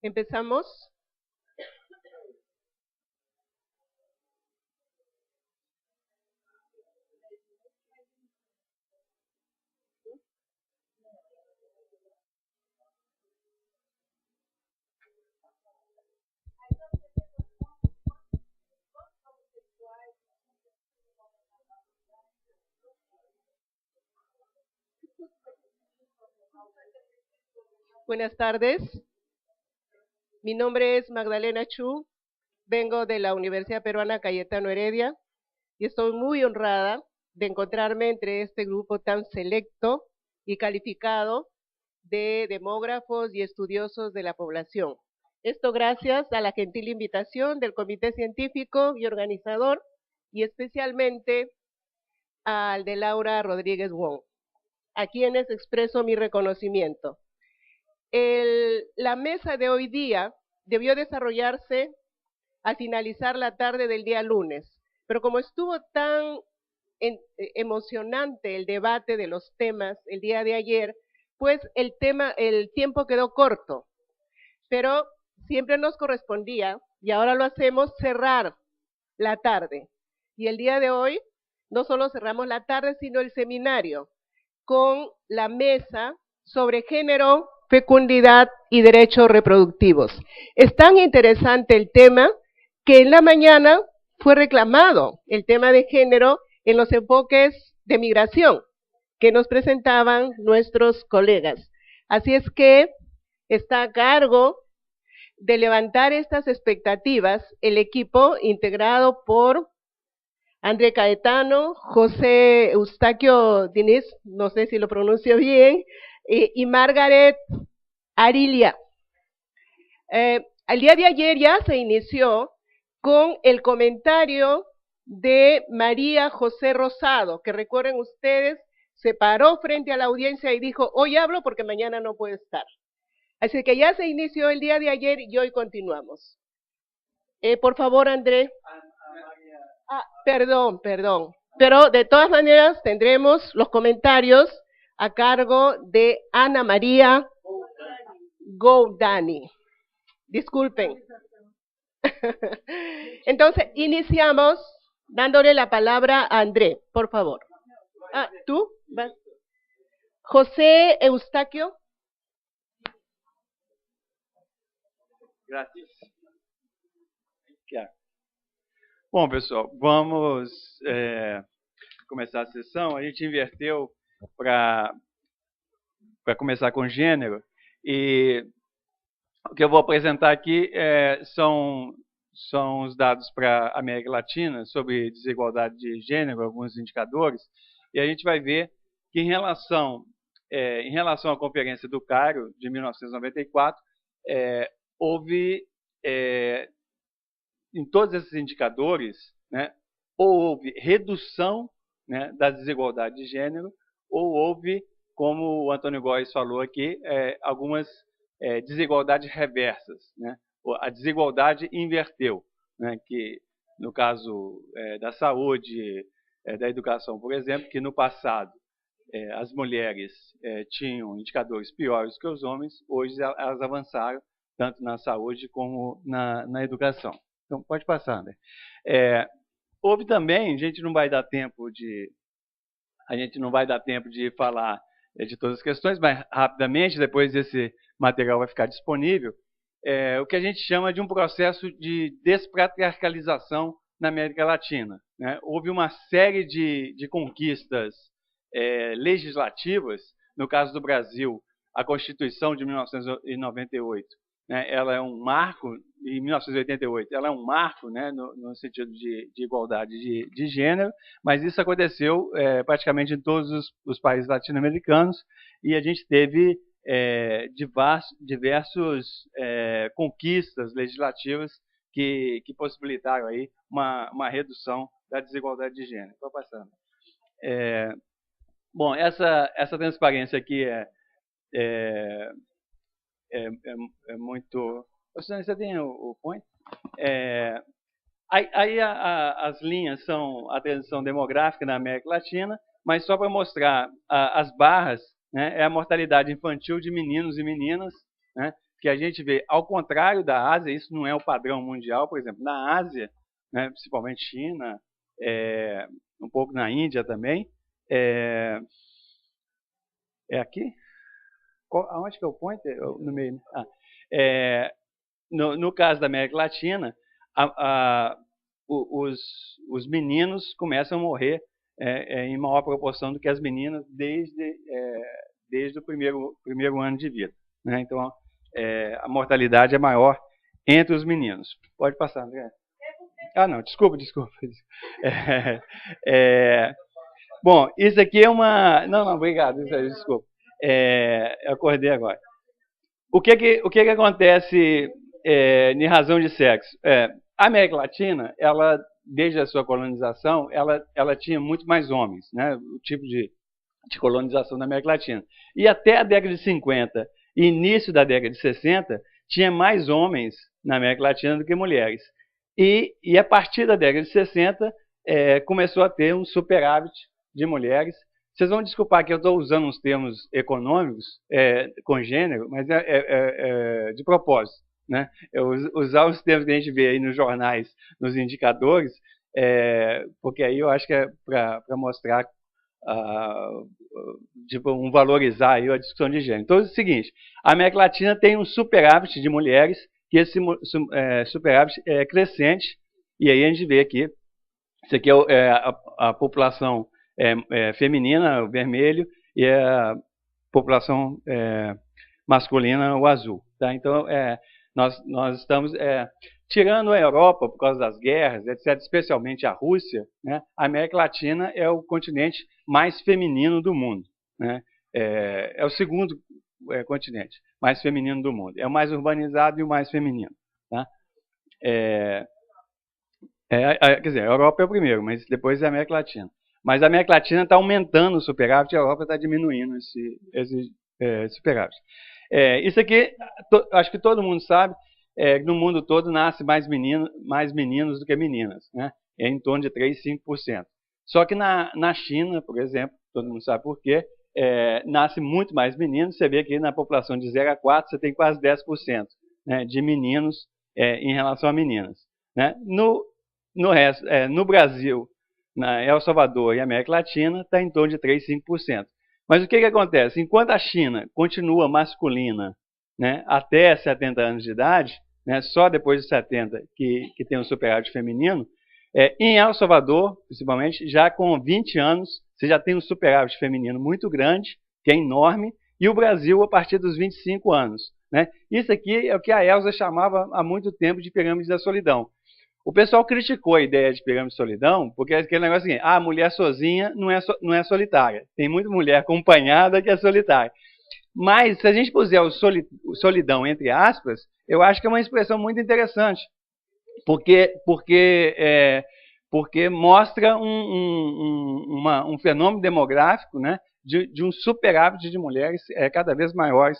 Empezamos. Buenas tardes. Mi nombre es Magdalena Chu. Vengo de la Universidad Peruana Cayetano Heredia y estoy muy honrada de encontrarme entre este grupo tan selecto y calificado de demógrafos y estudiosos de la población. Esto gracias a la gentil invitación del Comité Científico y Organizador y especialmente al de Laura Rodríguez Wong, a quienes expreso mi reconocimiento. La mesa de hoy día debió desarrollarse al finalizar la tarde del día lunes, pero como estuvo tan emocionante el debate de los temas el día de ayer, pues el tiempo quedó corto, pero siempre nos correspondía, y ahora lo hacemos, cerrar la tarde. Y el día de hoy no solo cerramos la tarde, sino el seminario con la mesa sobre género, fecundidad y derechos reproductivos. Es tan interesante el tema que en la mañana fue reclamado el tema de género en los enfoques de migración que nos presentaban nuestros colegas. Así es que está a cargo de levantar estas expectativas el equipo integrado por André Caetano, José Eustaquio Diniz, no sé si lo pronuncio bien, y Margaret Arilia. El día de ayer ya se inició con el comentario de María José Rosado, que recuerden ustedes, se paró frente a la audiencia y dijo, hoy hablo porque mañana no puedo estar. Así que ya se inició el día de ayer y hoy continuamos. Por favor, André. Perdón. Pero de todas maneras tendremos los comentarios a cargo de Ana María Goudani. Disculpen. Entonces, iniciamos dándole la palabra a André, por favor. ¿Tú? José Eustaquio. Gracias. Bom, pessoal, vamos começar a sessão. A gente inverteu para começar com gênero. E o que eu vou apresentar aqui são os dados para a América Latina sobre desigualdade de gênero, alguns indicadores. E a gente vai ver que em relação à Conferência do Cairo, de 1994, houve... em todos esses indicadores, né, ou houve redução, né, da desigualdade de gênero, ou houve, como o Antônio Góes falou aqui, algumas desigualdades reversas. Né? A desigualdade inverteu, né, que no caso da saúde, da educação, por exemplo, que no passado as mulheres tinham indicadores piores que os homens, hoje elas avançaram tanto na saúde como na educação. Então, pode passar, André. Houve também, a gente não vai dar tempo de falar de todas as questões, mas rapidamente, depois esse material vai ficar disponível, o que a gente chama de um processo de despatriarcalização na América Latina. Né? Houve uma série de conquistas legislativas, no caso do Brasil, a Constituição de 1998, né, ela é um marco, em 1988, ela é um marco, né, no sentido de igualdade de gênero, mas isso aconteceu praticamente em todos os países latino-americanos e a gente teve diversas conquistas legislativas que possibilitaram aí uma redução da desigualdade de gênero. Estou passando. Bom, essa transparência aqui é muito... Você tem o point? Aí as linhas são a transição demográfica na América Latina, mas só para mostrar as barras, né, é a mortalidade infantil de meninos e meninas, né, que a gente vê, ao contrário da Ásia, isso não é o padrão mundial, por exemplo, na Ásia, né, principalmente China, um pouco na Índia também, é aqui? Aonde que é o pointer? No meio. No caso da América Latina, os meninos começam a morrer em maior proporção do que as meninas desde o primeiro ano de vida, né? Então, a mortalidade é maior entre os meninos. Pode passar, André. Ah, não, desculpa. Bom, isso aqui é uma... Não, obrigado, desculpa. Eu acordei agora. O que acontece em razão de sexo? A América Latina, ela, desde a sua colonização, ela tinha muito mais homens, né? O tipo de colonização da América Latina. E até a década de 50 e início da década de 60, tinha mais homens na América Latina do que mulheres. E a partir da década de 60, começou a ter um superávit de mulheres. Vocês vão desculpar que eu estou usando uns termos econômicos com gênero, mas de propósito, né? Usar os termos que a gente vê aí nos jornais, nos indicadores, porque aí eu acho que é para mostrar tipo, valorizar aí a discussão de gênero. Então é o seguinte, a América Latina tem um superávit de mulheres, que esse superávit é crescente, e aí a gente vê aqui, isso aqui é a população feminina, o vermelho, e a população masculina, o azul. Tá? Então, nós estamos... tirando a Europa por causa das guerras, etc., especialmente a Rússia, né, a América Latina é o continente mais feminino do mundo. Né? É o segundo continente mais feminino do mundo. É o mais urbanizado e o mais feminino. Tá? Quer dizer, a Europa é o primeiro, mas depois é a América Latina. Mas a América Latina está aumentando o superávit e a Europa está diminuindo esse superávit. Isso aqui, acho que todo mundo sabe, no mundo todo nasce mais meninos do que meninas, né? É em torno de 3, 5%. Só que na China, por exemplo, todo mundo sabe por quê, nasce muito mais meninos. Você vê que na população de 0 a 4, você tem quase 10%, né, de meninos em relação a meninas. Né? No Brasil, na El Salvador e América Latina, está em torno de 3, 5%. Mas o que acontece? Enquanto a China continua masculina, né, até 70 anos de idade, né, só depois de 70 que tem um superávit feminino, em El Salvador, principalmente, já com 20 anos, você já tem um superávit feminino muito grande, que é enorme, e o Brasil a partir dos 25 anos. Né? Isso aqui é o que a Elza chamava há muito tempo de pirâmide da solidão. O pessoal criticou a ideia de pirâmide de solidão, porque é aquele negócio assim, a mulher sozinha não é solitária. Tem muita mulher acompanhada que é solitária. Mas, se a gente puser o solidão entre aspas, eu acho que é uma expressão muito interessante, porque mostra um fenômeno demográfico, né, de um superávit de mulheres cada vez maiores.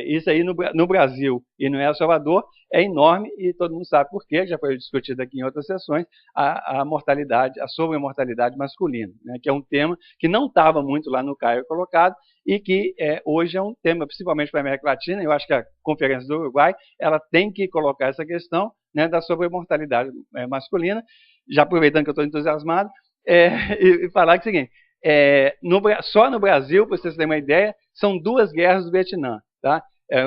Isso aí no Brasil e no El Salvador é enorme e todo mundo sabe por quê, já foi discutido aqui em outras sessões, a mortalidade, a sobremortalidade masculina, né, que é um tema que não estava muito lá no Cairo colocado e que hoje é um tema, principalmente para a América Latina. Eu acho que a Conferência do Uruguai ela tem que colocar essa questão, né, da sobremortalidade masculina, já aproveitando que eu estou entusiasmado, e falar que é o seguinte, só no Brasil, para vocês terem uma ideia, são 2 guerras do Vietnã. Tá?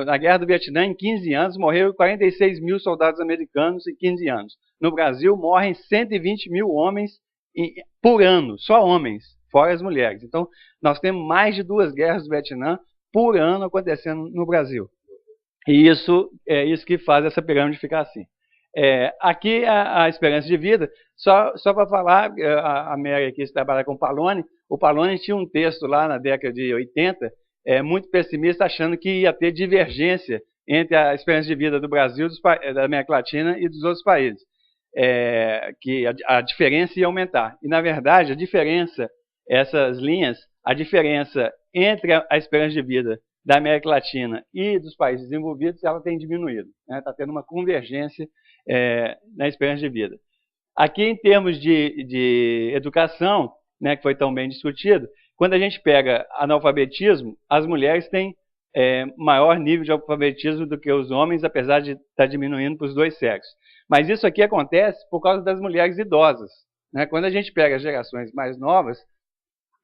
Na Guerra do Vietnã, em 15 anos, morreram 46 mil soldados americanos em 15 anos. No Brasil, morrem 120 mil homens por ano, só homens, fora as mulheres. Então, nós temos mais de 2 guerras do Vietnã por ano acontecendo no Brasil. E isso é isso que faz essa pirâmide ficar assim. Aqui a esperança de vida, só para falar, a Mary aqui trabalha com o Paloni. O Paloni tinha um texto lá na década de 80, muito pessimista, achando que ia ter divergência entre a esperança de vida do Brasil, da América Latina e dos outros países. Que a diferença ia aumentar. E, na verdade, a diferença, essas linhas, a diferença entre a esperança de vida da América Latina e dos países desenvolvidos, ela tem diminuído. Está tendo uma convergência na esperança de vida. Aqui, em termos de educação, né, que foi tão bem discutido, quando a gente pega analfabetismo, as mulheres têm maior nível de alfabetismo do que os homens, apesar de estar diminuindo para os dois sexos. Mas isso aqui acontece por causa das mulheres idosas, né? Quando a gente pega as gerações mais novas,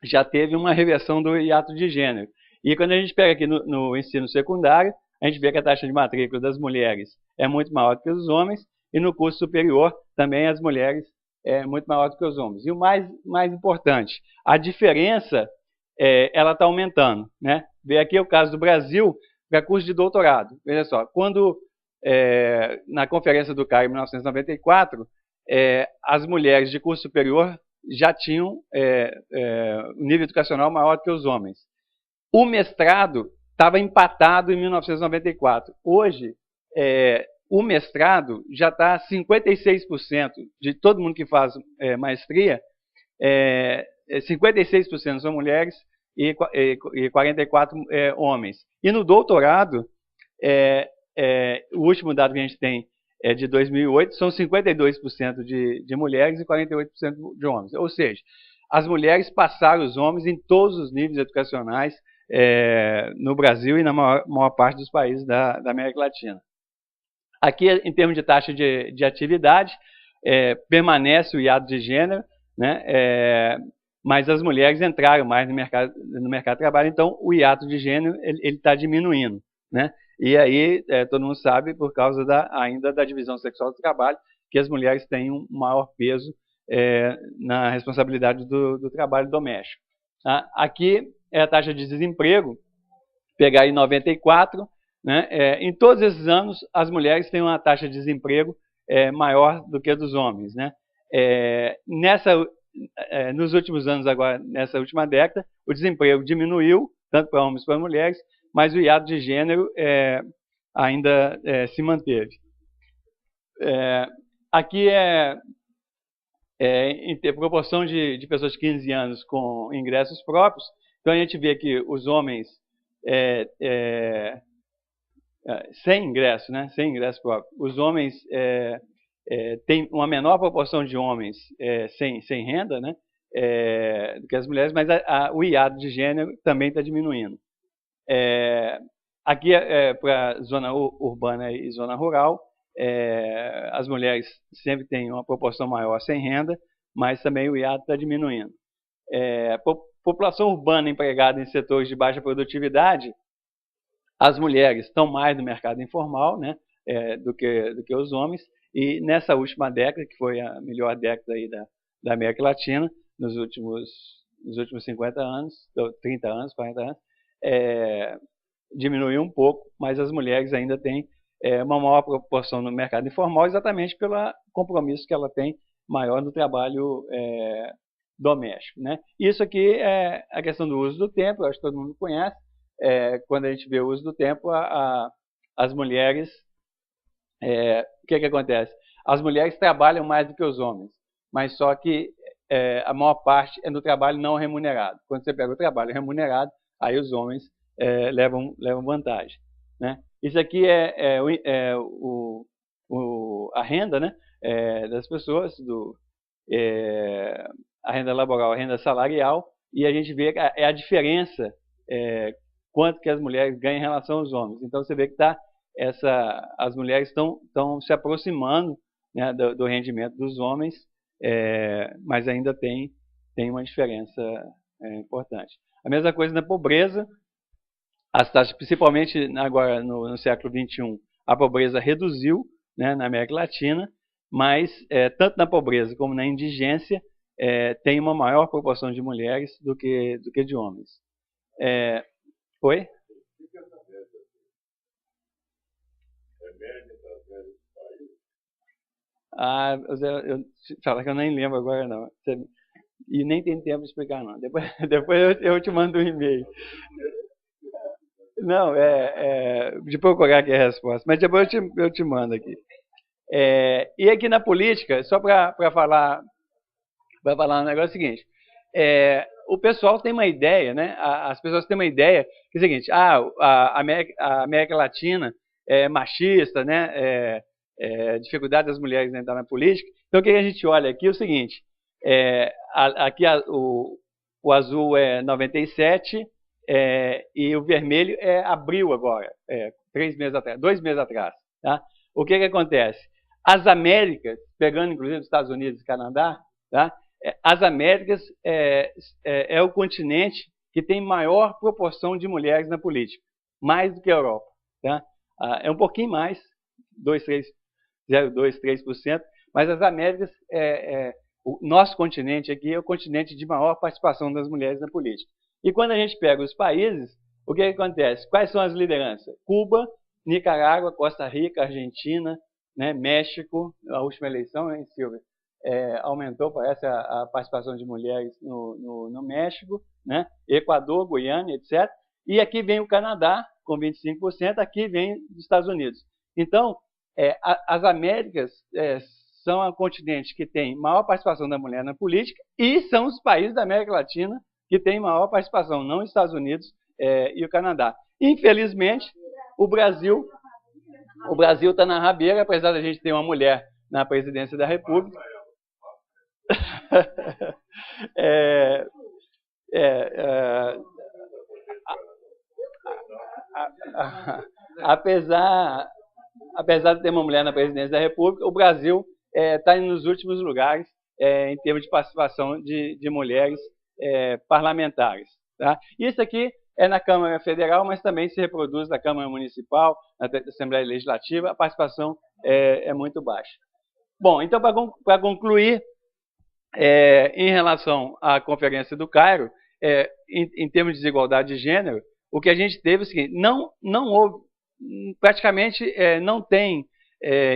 já teve uma reversão do hiato de gênero. E quando a gente pega aqui no ensino secundário, a gente vê que a taxa de matrícula das mulheres é muito maior do que os homens, e no curso superior também as mulheres é muito maior do que os homens. E o mais importante, a diferença ela está aumentando, né? Vê aqui o caso do Brasil para curso de doutorado. Veja só, quando na Conferência do CAIR em 1994, as mulheres de curso superior já tinham um nível educacional maior do que os homens. O mestrado estava empatado em 1994. Hoje, o mestrado já está 56% de todo mundo que faz maestria, 56% são mulheres e 44% homens. E no doutorado, o último dado que a gente tem é de 2008, são 52% de mulheres e 48% de homens. Ou seja, as mulheres passaram os homens em todos os níveis educacionais no Brasil e na maior parte dos países da América Latina. Aqui, em termos de taxa de atividade, permanece o hiato de gênero, né? Mas as mulheres entraram mais no mercado de trabalho, então o hiato de gênero ele está diminuindo, né? E aí, todo mundo sabe, por causa ainda da divisão sexual do trabalho, que as mulheres têm um maior peso na responsabilidade do trabalho doméstico. Aqui é a taxa de desemprego, pegar em 94, né? Em todos esses anos, as mulheres têm uma taxa de desemprego maior do que a dos homens, né? Nos últimos anos, agora, nessa última década, o desemprego diminuiu, tanto para homens como para mulheres, mas o hiato de gênero ainda se manteve. Aqui em proporção de pessoas de 15 anos com ingressos próprios. Então a gente vê que os homens sem ingresso, né, sem ingresso próprio, os homens têm uma menor proporção de homens sem renda, né, do que as mulheres, mas o hiato de gênero também está diminuindo. Aqui para zona urbana e zona rural, as mulheres sempre têm uma proporção maior sem renda, mas também o hiato está diminuindo. População urbana empregada em setores de baixa produtividade, as mulheres estão mais no mercado informal, né, do que os homens, e nessa última década, que foi a melhor década aí da América Latina, nos últimos 50 anos, 30 anos, 40 anos, diminuiu um pouco, mas as mulheres ainda têm uma maior proporção no mercado informal, exatamente pelo compromisso que ela tem maior no trabalho doméstico, né? Isso aqui é a questão do uso do tempo, eu acho que todo mundo conhece. Quando a gente vê o uso do tempo, as mulheres, o que acontece? As mulheres trabalham mais do que os homens, mas só que a maior parte é no trabalho não remunerado. Quando você pega o trabalho remunerado, aí os homens levam vantagem, né? Isso aqui a renda, né, das pessoas, a renda laboral, a renda salarial, e a gente vê que a diferença, quanto que as mulheres ganham em relação aos homens. Então você vê que as mulheres estão se aproximando, né, do rendimento dos homens, mas ainda tem uma diferença importante. A mesma coisa na pobreza. As taxas, principalmente agora no século XXI, a pobreza reduziu, né, na América Latina, mas tanto na pobreza como na indigência tem uma maior proporção de mulheres do que de homens. Oi? Eu falo que eu nem lembro agora não. E nem tem tempo de explicar não. Depois eu te mando um e-mail. Não, de procurar aqui a resposta, mas depois eu te mando aqui. E aqui na política, só para falar um negócio seguinte, o pessoal tem uma ideia, né? As pessoas têm uma ideia que é o seguinte: a América Latina é machista, né? Dificuldade das mulheres entrar na política. Então o que a gente olha aqui é o seguinte: aqui o azul é 97, e o vermelho é abril agora, 2 meses atrás. Tá? O que acontece? As Américas, pegando inclusive os Estados Unidos e Canadá, tá? As Américas é o continente que tem maior proporção de mulheres na política, mais do que a Europa. Tá? É um pouquinho mais, 0,2%, 3%, mas as Américas, o nosso continente aqui é o continente de maior participação das mulheres na política. E quando a gente pega os países, o que acontece? Quais são as lideranças? Cuba, Nicarágua, Costa Rica, Argentina, né, México, a última eleição, hein, Silvia? Aumentou, parece, a participação de mulheres no México, né? Equador, Guiana, etc. E aqui vem o Canadá, com 25%, aqui vem os Estados Unidos. Então, as Américas são o continente que tem maior participação da mulher na política e são os países da América Latina que têm maior participação, não os Estados Unidos e o Canadá. Infelizmente, o Brasil está na rabeira, apesar da gente ter uma mulher na presidência da República. Apesar de ter uma mulher na presidência da República, o Brasil está nos últimos lugares em termos de participação de mulheres parlamentares. Tá? Isso aqui é na Câmara Federal, mas também se reproduz na Câmara Municipal, na Assembleia Legislativa, a participação é muito baixa. Bom, então, para concluir, em relação à Conferência do Cairo, em termos de desigualdade de gênero, o que a gente teve é o seguinte: não houve, praticamente não tem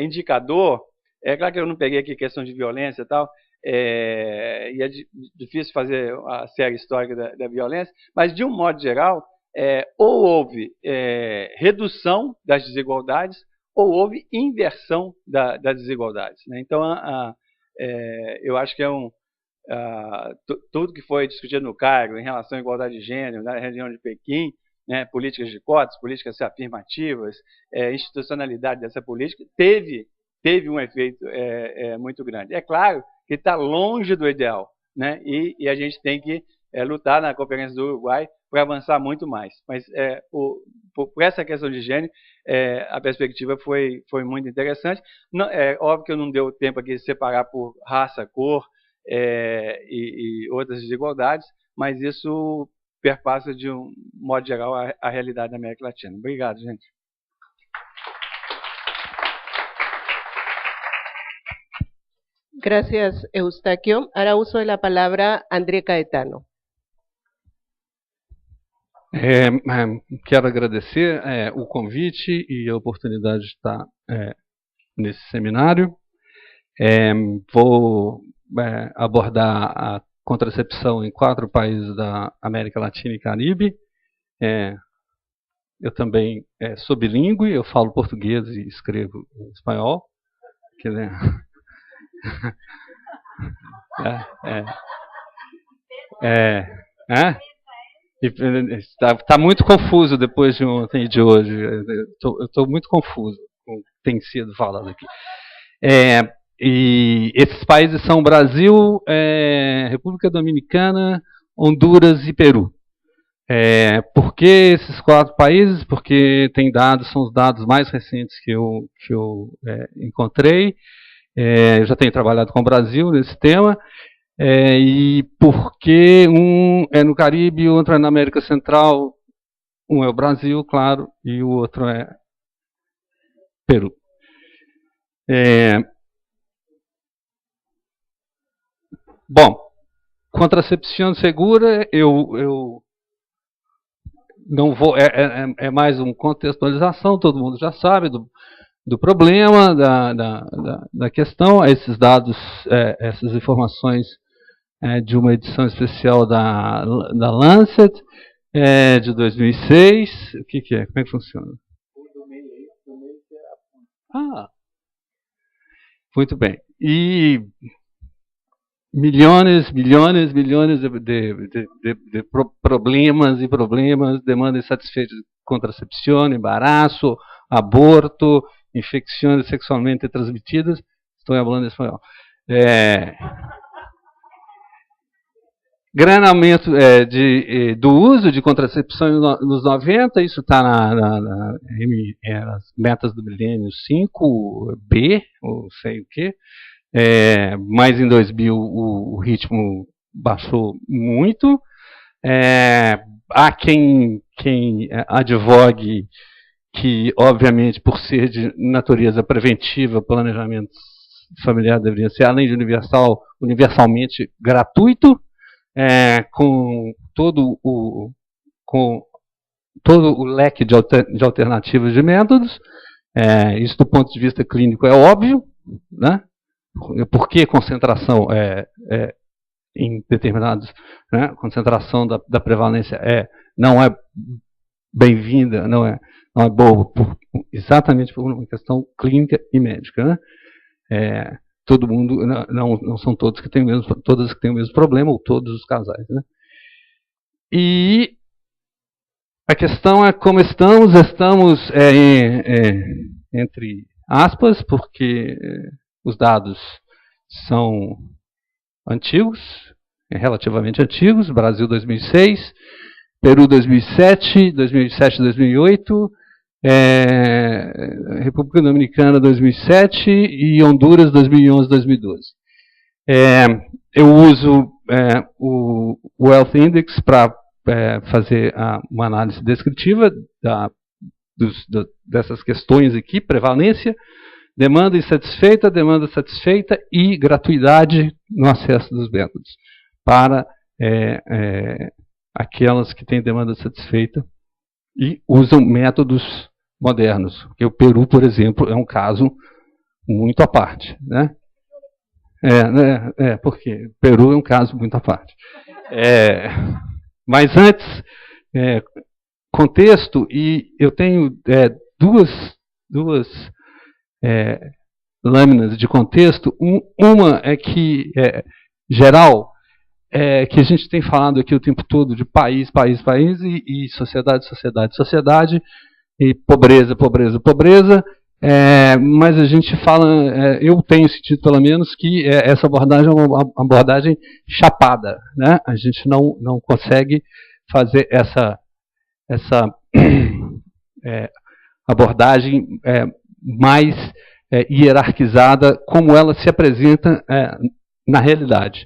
indicador. É claro que eu não peguei aqui questão de violência e tal, e é difícil fazer a série histórica da violência, mas, de um modo geral, ou houve redução das desigualdades ou houve inversão das desigualdades. Né? Então, eu acho que tudo que foi discutido no Cairo em relação à igualdade de gênero, na região de Pequim, né, políticas de cotas, políticas afirmativas, institucionalidade dessa política, teve um efeito muito grande. É claro que está longe do ideal, né, e a gente tem que lutar na Conferência do Uruguai para avançar muito mais. Mas, por essa questão de gênero, a perspectiva foi muito interessante. Não, óbvio que eu não deu tempo aqui de separar por raça, cor e outras desigualdades, mas isso perpassa, de um modo geral, a realidade da América Latina. Obrigado, gente. Gracias, Eustaquio. Ahora uso de la palabra André Caetano. Quero agradecer o convite e a oportunidade de estar nesse seminário. Vou abordar a contracepção em 4 países da América Latina e Caribe. Eu também sou bilíngue, eu falo português e escrevo em espanhol. Que, né? Está muito confuso depois de ontem e de hoje. Eu estou muito confuso com o que tem sido falado aqui. E esses países são Brasil, República Dominicana, Honduras e Peru. Por que esses 4 países? Porque tem dados, são os dados mais recentes que eu encontrei. Eu já tenho trabalhado com o Brasil nesse tema. E porque um é no Caribe, o outro é na América Central, um é o Brasil, claro, e o outro é Peru. Bom, contracepção segura, eu não vou, é mais uma contextualização, todo mundo já sabe do problema, da questão. Esses dados, essas informações de uma edição especial da Lancet, de 2006. O que é? Como é que funciona? Muito bem. E milhões de problemas, demandas insatisfeitas de contracepção, embaraço, aborto, infecções sexualmente transmitidas. Estou falando em espanhol. grande aumento do uso de contracepção nos 90, isso está nas metas do milênio 5B, ou sei o quê. Mas em 2000 o ritmo baixou muito. Há quem advogue que, obviamente, por ser de natureza preventiva, planejamento familiar deveria ser, além de universalmente gratuito, com todo o leque de alternativas de métodos. Isso, do ponto de vista clínico, é óbvio, né? Por que concentração em determinados, né, concentração da prevalência não é bem-vinda, não é boa, exatamente por uma questão clínica e médica, né? Todo mundo, não são todos que têm todas que têm o mesmo problema, ou todos os casais, né? E a questão é como estamos entre aspas, porque os dados são antigos, relativamente antigos, Brasil 2006, Peru 2007, 2008, República Dominicana 2007 e Honduras 2011, 2012. Eu uso o Wealth Index para fazer uma análise descritiva dessas questões aqui, prevalência, demanda insatisfeita, demanda satisfeita e gratuidade no acesso dos métodos para aquelas que têm demanda satisfeita e usam métodos modernos. Porque o Peru, por exemplo, é um caso muito à parte, né? Porque o Peru é um caso muito à parte. Mas antes, contexto, e eu tenho duas lâminas de contexto. Uma é que, geral, que a gente tem falado aqui o tempo todo de país, e sociedade, e pobreza, mas a gente fala, eu tenho sentido pelo menos que essa abordagem é uma abordagem chapada, né? A gente não consegue fazer essa abordagem mais hierarquizada como ela se apresenta na realidade.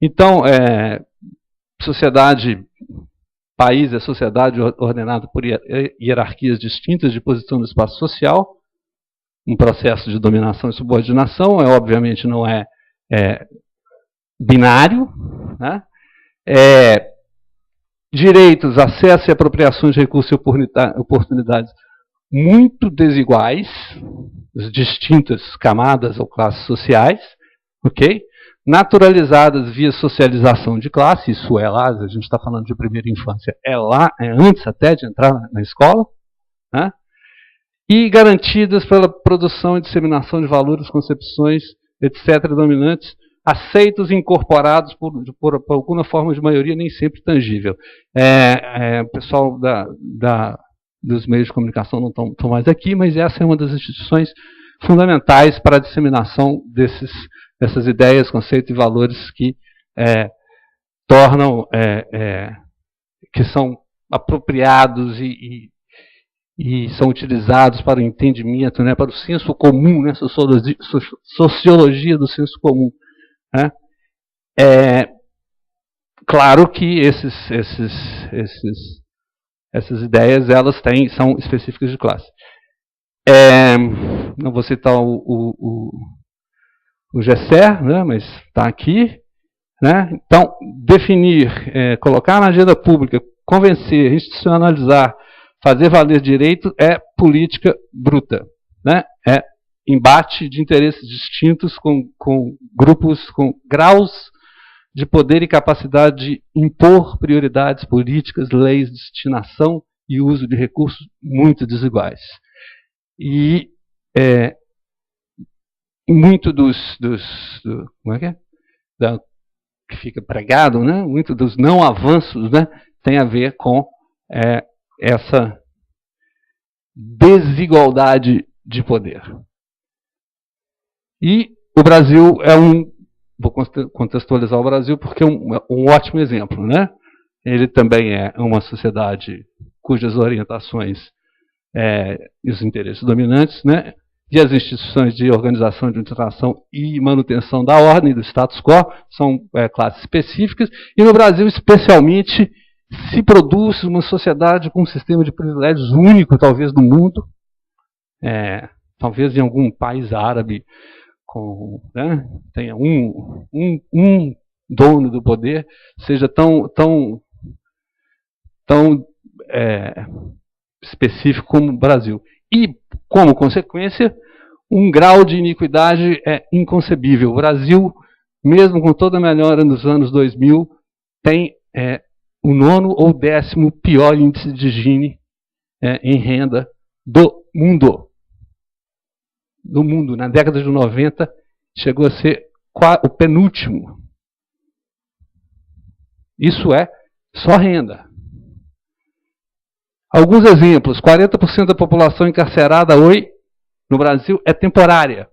Então, país é sociedade ordenada por hierarquias distintas de posição no espaço social, um processo de dominação e subordinação, obviamente não é binário, né? Direitos, acesso e apropriação de recursos e oportunidades muito desiguais, distintas camadas ou classes sociais, ok? Naturalizadas via socialização de classe, isso é lá, a gente está falando de primeira infância, antes até de entrar na escola, né? E garantidas pela produção e disseminação de valores, concepções, etc., dominantes, aceitos e incorporados por alguma forma de maioria nem sempre tangível. O pessoal dos meios de comunicação não estão mais aqui, mas essa é uma das instituições fundamentais para a disseminação dessas ideias, conceitos e valores que tornam, que são apropriados e são utilizados para o entendimento, né, para o senso comum, né, sociologia do senso comum. Né? Claro que essas ideias são específicas de classe. Não vou citar o Gesser, né, mas está aqui. Né? Então, definir, colocar na agenda pública, convencer, institucionalizar, fazer valer direito é política bruta. Né? É embate de interesses distintos com grupos com graus de poder e capacidade de impor prioridades políticas, leis, destinação e uso de recursos muito desiguais. E muito como é que fica pregado, né? Muito dos não avanços, né, tem a ver com essa desigualdade de poder. E o Brasil é um vou contextualizar o Brasil porque é um ótimo exemplo, né? Ele também é uma sociedade cujas orientações e os interesses dominantes, né? E as instituições de organização, de interação e manutenção da ordem, do status quo, são classes específicas, e no Brasil, especialmente, se produz uma sociedade com um sistema de privilégios único, talvez, no mundo, talvez em algum país árabe, tenha um dono do poder, seja tão específico como o Brasil. E, como consequência, um grau de iniquidade inconcebível. O Brasil, mesmo com toda a melhora nos anos 2000, tem o 9º ou 10º pior índice de Gini em renda do mundo. Do mundo. Na década de 90, chegou a ser o penúltimo. Isso é só renda. Alguns exemplos. 40% da população encarcerada hoje no Brasil é temporária.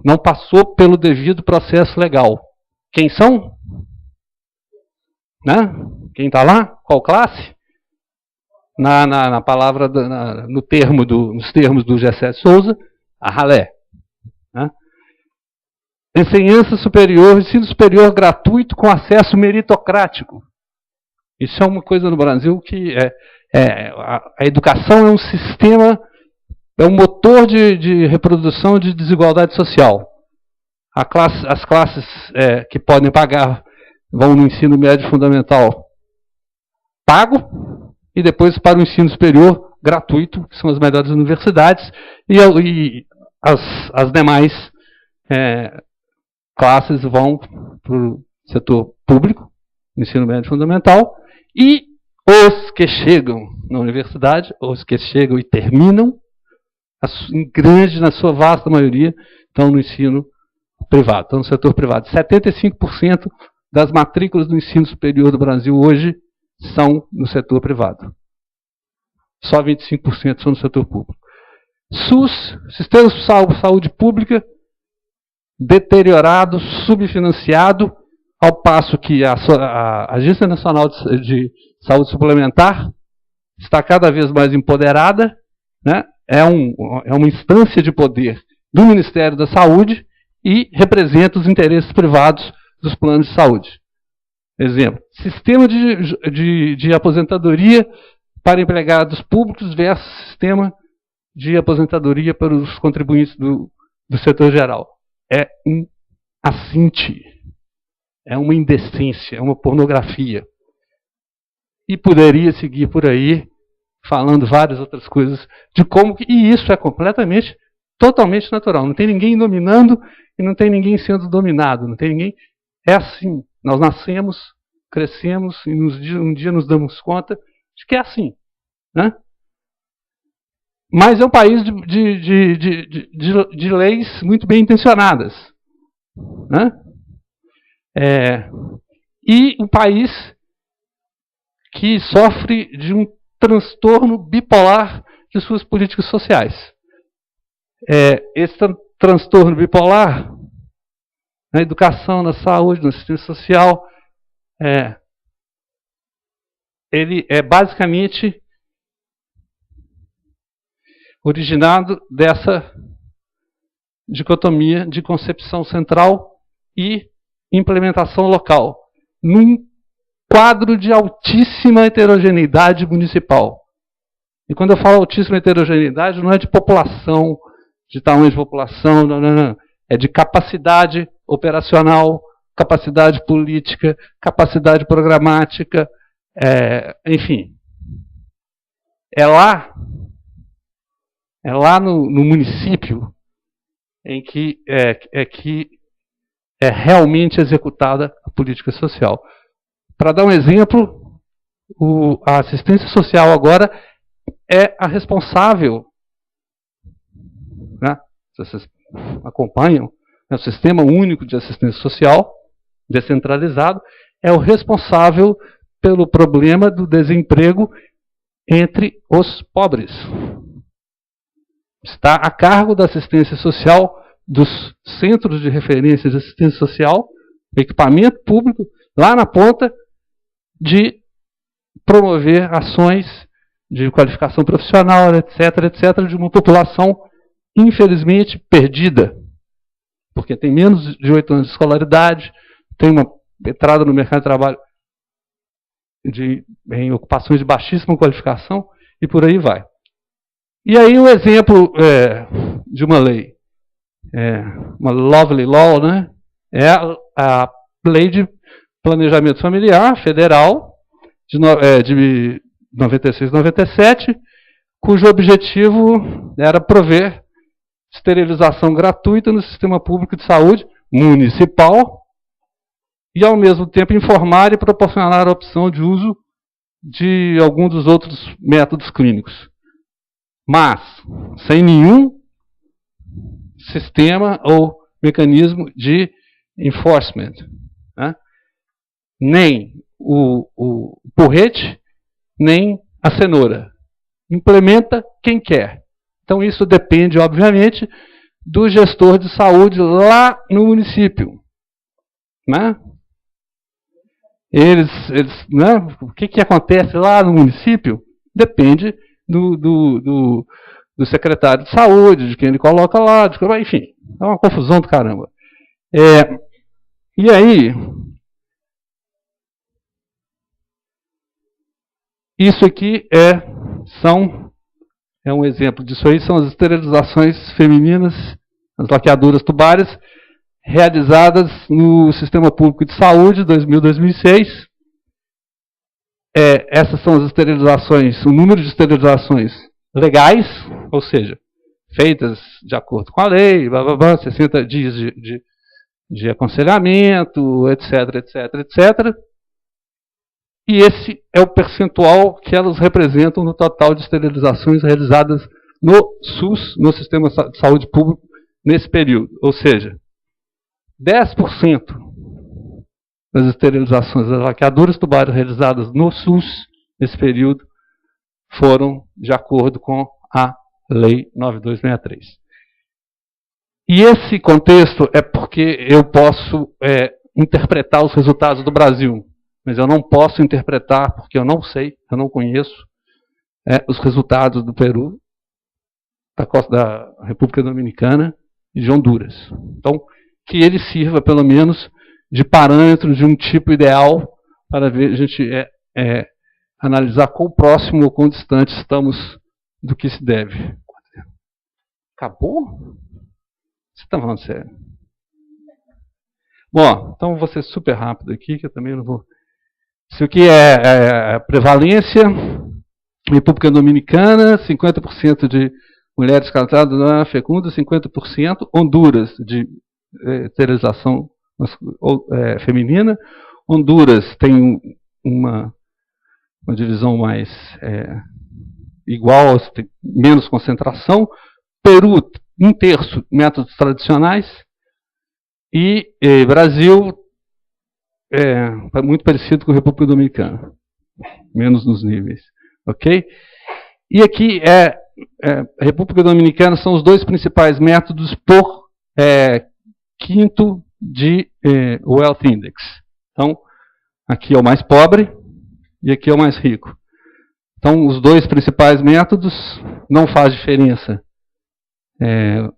Não passou pelo devido processo legal. Quem são? Né? Quem está lá? Qual classe? Na palavra, nos termos do Gessé Souza, a ralé. Né? Ensinança superior, ensino superior gratuito com acesso meritocrático. Isso é uma coisa no Brasil que a educação é um sistema, é um motor de reprodução de desigualdade social. As classes que podem pagar vão no ensino médio fundamental pago, e depois para o ensino superior gratuito, que são as melhores universidades, e as demais classes vão para o setor público, ensino médio fundamental, e os que chegam na universidade, os que chegam e terminam, na sua vasta maioria, estão no ensino privado, estão no setor privado. 75% das matrículas do ensino superior do Brasil hoje são no setor privado. Só 25% são no setor público. SUS, Sistema de Saúde Pública, deteriorado, subfinanciado, ao passo que a Agência Nacional de Saúde Suplementar está cada vez mais empoderada, né? É uma instância de poder do Ministério da Saúde e representa os interesses privados dos planos de saúde. Exemplo, sistema de aposentadoria para empregados públicos versus sistema de aposentadoria para os contribuintes do setor geral. É um assinte, é uma indecência, é uma pornografia. E poderia seguir por aí, falando várias outras coisas, de como que isso é totalmente natural. Não tem ninguém dominando e não tem ninguém sendo dominado. Não tem ninguém. É assim. Nós nascemos, crescemos e um dia nos damos conta de que é assim. Né? Mas é um país de leis muito bem intencionadas. Né? E um país que sofre de um transtorno bipolar de suas políticas sociais. Esse transtorno bipolar, na educação, na saúde, na assistência social, ele é basicamente originado dessa dicotomia de concepção central e implementação local, num quadro de altíssima heterogeneidade municipal. E quando eu falo altíssima heterogeneidade, não é de população, de tamanho de população, não. É de capacidade operacional, capacidade política, capacidade programática, enfim. É lá no município em que é realmente executada a política social. Para dar um exemplo, a assistência social agora é a responsável, né, se vocês acompanham, o Sistema Único de Assistência Social, descentralizado, é o responsável pelo problema do desemprego entre os pobres. Está a cargo da assistência social dos centros de referência de assistência social, equipamento público, lá na ponta, de promover ações de qualificação profissional, etc., etc., de uma população, infelizmente, perdida. Porque tem menos de 8 anos de escolaridade, tem uma entrada no mercado de trabalho em ocupações de baixíssima qualificação, e por aí vai. E aí o exemplo de uma lei, uma lovely law, né, é a Lei de Planejamento Familiar Federal de 96 e 97, cujo objetivo era prover esterilização gratuita no sistema público de saúde municipal e, ao mesmo tempo, informar e proporcionar a opção de uso de algum dos outros métodos clínicos. Mas sem nenhum sistema ou mecanismo de enforcement. Né? Nem o porrete, nem a cenoura. Implementa quem quer. Então isso depende, obviamente, do gestor de saúde lá no município. Né? Né? O que acontece lá no município depende do secretário de saúde, de quem ele coloca lá, enfim, é uma confusão do caramba. E aí, isso aqui é um exemplo disso aí, são as esterilizações femininas, as laqueaduras tubárias, realizadas no Sistema Público de Saúde, 2000-2006. Essas são as esterilizações, o número de esterilizações legais, ou seja, feitas de acordo com a lei, 60 dias de aconselhamento, etc, etc, etc. E esse é o percentual que elas representam no total de esterilizações realizadas no SUS, no Sistema de Saúde Público, nesse período. Ou seja, 10% das esterilizações das laqueaduras tubárias realizadas no SUS, nesse período, foram de acordo com a Lei 9263. E esse contexto é porque eu posso interpretar os resultados do Brasil, mas eu não posso interpretar porque eu não sei, eu não conheço os resultados do Peru, da República Dominicana e de Honduras. Então, que ele sirva, pelo menos, de parâmetro de um tipo ideal para ver, a gente analisar quão próximo ou quão distante estamos do que se deve. Acabou? Você está falando sério? Bom, então vou ser super rápido aqui, que eu também não vou... Isso aqui é a prevalência. República Dominicana, 50% de mulheres casadas fecundas, 50%. Honduras, de esterilização feminina. Honduras tem uma divisão mais igual, tem menos concentração. Peru, 1/3 métodos tradicionais. E Brasil é muito parecido com a República Dominicana, menos nos níveis. Ok? E aqui a República Dominicana são os dois principais métodos por quinto de Wealth Index. Então, aqui é o mais pobre e aqui é o mais rico. Então, os dois principais métodos não faz diferença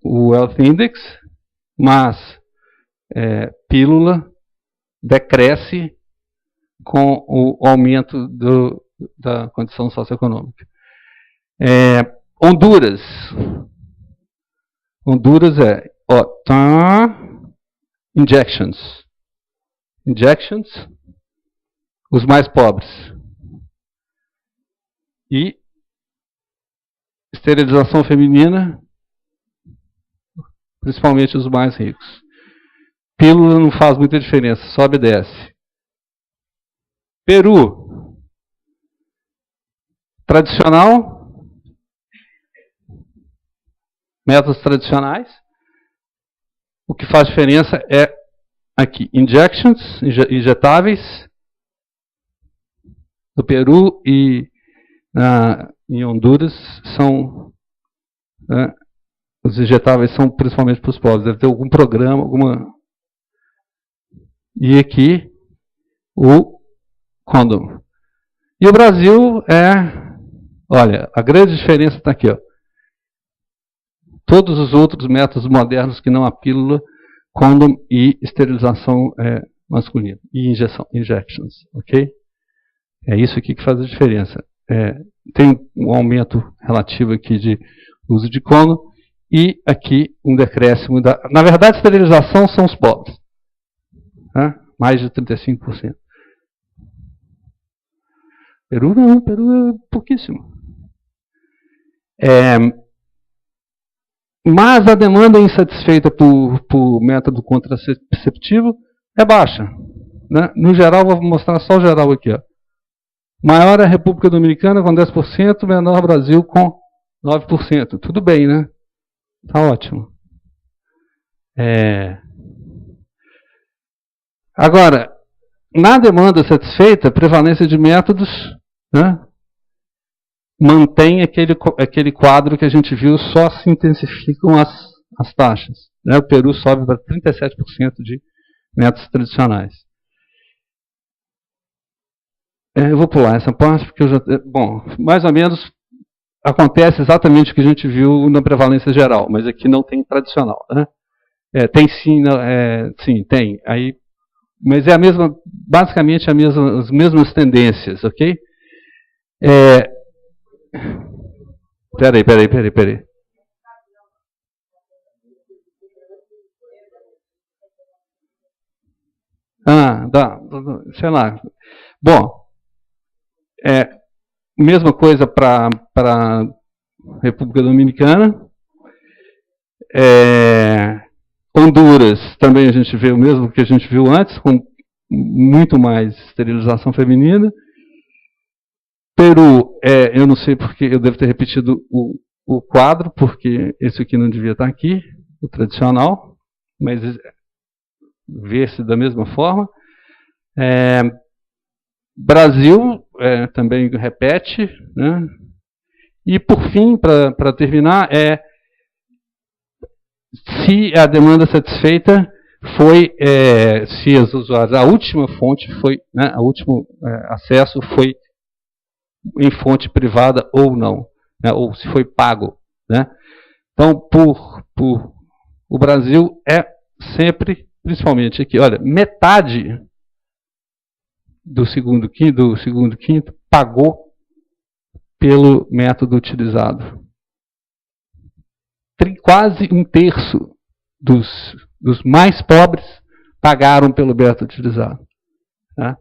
o Wealth Index, mas pílula decresce com o aumento da condição socioeconômica. Honduras injections, os mais pobres, e esterilização feminina, principalmente os mais ricos. Pílula não faz muita diferença, sobe e desce. Peru, tradicional, métodos tradicionais. O que faz diferença é aqui, injetáveis, do Peru e em Honduras são Os injetáveis são principalmente para os pobres. Deve ter algum programa, alguma... E aqui, o condom. E o Brasil é... Olha, a grande diferença está aqui, ó. Todos os outros métodos modernos que não a pílula, condom e esterilização masculina. E injections, ok? É isso aqui que faz a diferença. Tem um aumento relativo aqui de uso de condom e aqui um decréscimo da... Na verdade, esterilização são os pobres. Né? Mais de 35%. Peru não, Peru é pouquíssimo. Mas a demanda insatisfeita por método contraceptivo é baixa. Né? No geral, vou mostrar só o geral aqui. Ó. Maior é a República Dominicana com 10%, menor Brasil com 9%. Tudo bem, né? Tá ótimo. Agora, na demanda satisfeita, a prevalência de métodos, né, mantém aquele quadro que a gente viu, só se intensificam as taxas. Né? O Peru sobe para 37% de métodos tradicionais. Eu vou pular essa parte, porque eu já... Bom, mais ou menos acontece exatamente o que a gente viu na prevalência geral, mas aqui não tem tradicional. Né? Tem sim, sim, tem. Aí, mas é a mesma, basicamente as mesmas tendências, ok? Peraí. Sei lá. Bom, mesma coisa para a República Dominicana. Honduras, também a gente vê o mesmo que a gente viu antes, com muito mais esterilização feminina. Peru, eu não sei porque eu devo ter repetido o quadro, porque esse aqui não devia estar aqui, o tradicional, mas vê-se da mesma forma. Brasil também repete, né? E por fim, para terminar, se a demanda satisfeita foi, se os usuários, a última fonte foi, né, o último acesso foi em fonte privada ou não, né, ou se foi pago. Né? Então, o Brasil é sempre, principalmente aqui, olha, metade do segundo quinto pagou pelo método utilizado. Quase um terço dos mais pobres pagaram pelo método utilizado. Tá?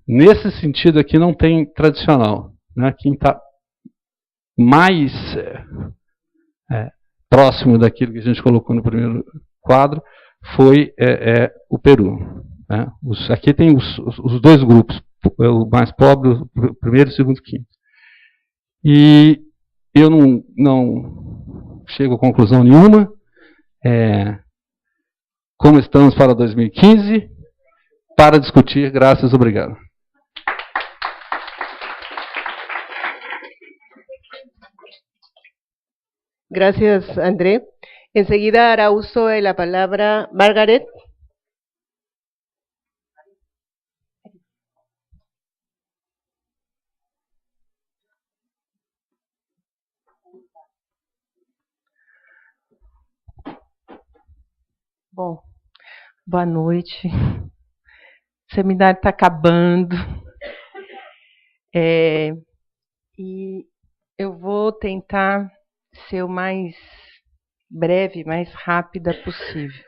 Nesse sentido aqui não tem tradicional. Né? Quem está mais próximo daquilo que a gente colocou no primeiro quadro foi o Peru. Né? Aqui tem os dois grupos, o mais pobre, o primeiro, o segundo, o quinto. E eu não chego a conclusão nenhuma. Como estamos para 2015? Para discutir, graças, obrigado. Gracias, André. Enseguida hará uso de la palabra Margaret. Bom, boa noite. O seminário está acabando. E eu vou tentar ser o mais breve, mais rápida possível.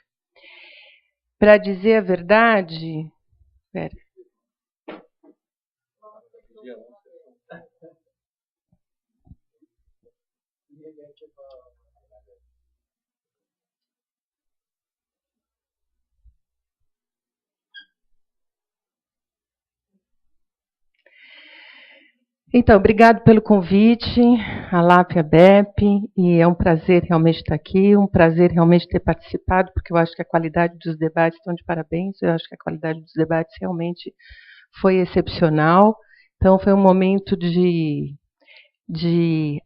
Para dizer a verdade... Espera. Então, obrigado pelo convite, a LAP e a BEP, e é um prazer realmente estar aqui, um prazer realmente ter participado, porque eu acho que a qualidade dos debates estão de parabéns, eu acho que a qualidade dos debates realmente foi excepcional, então foi um momento de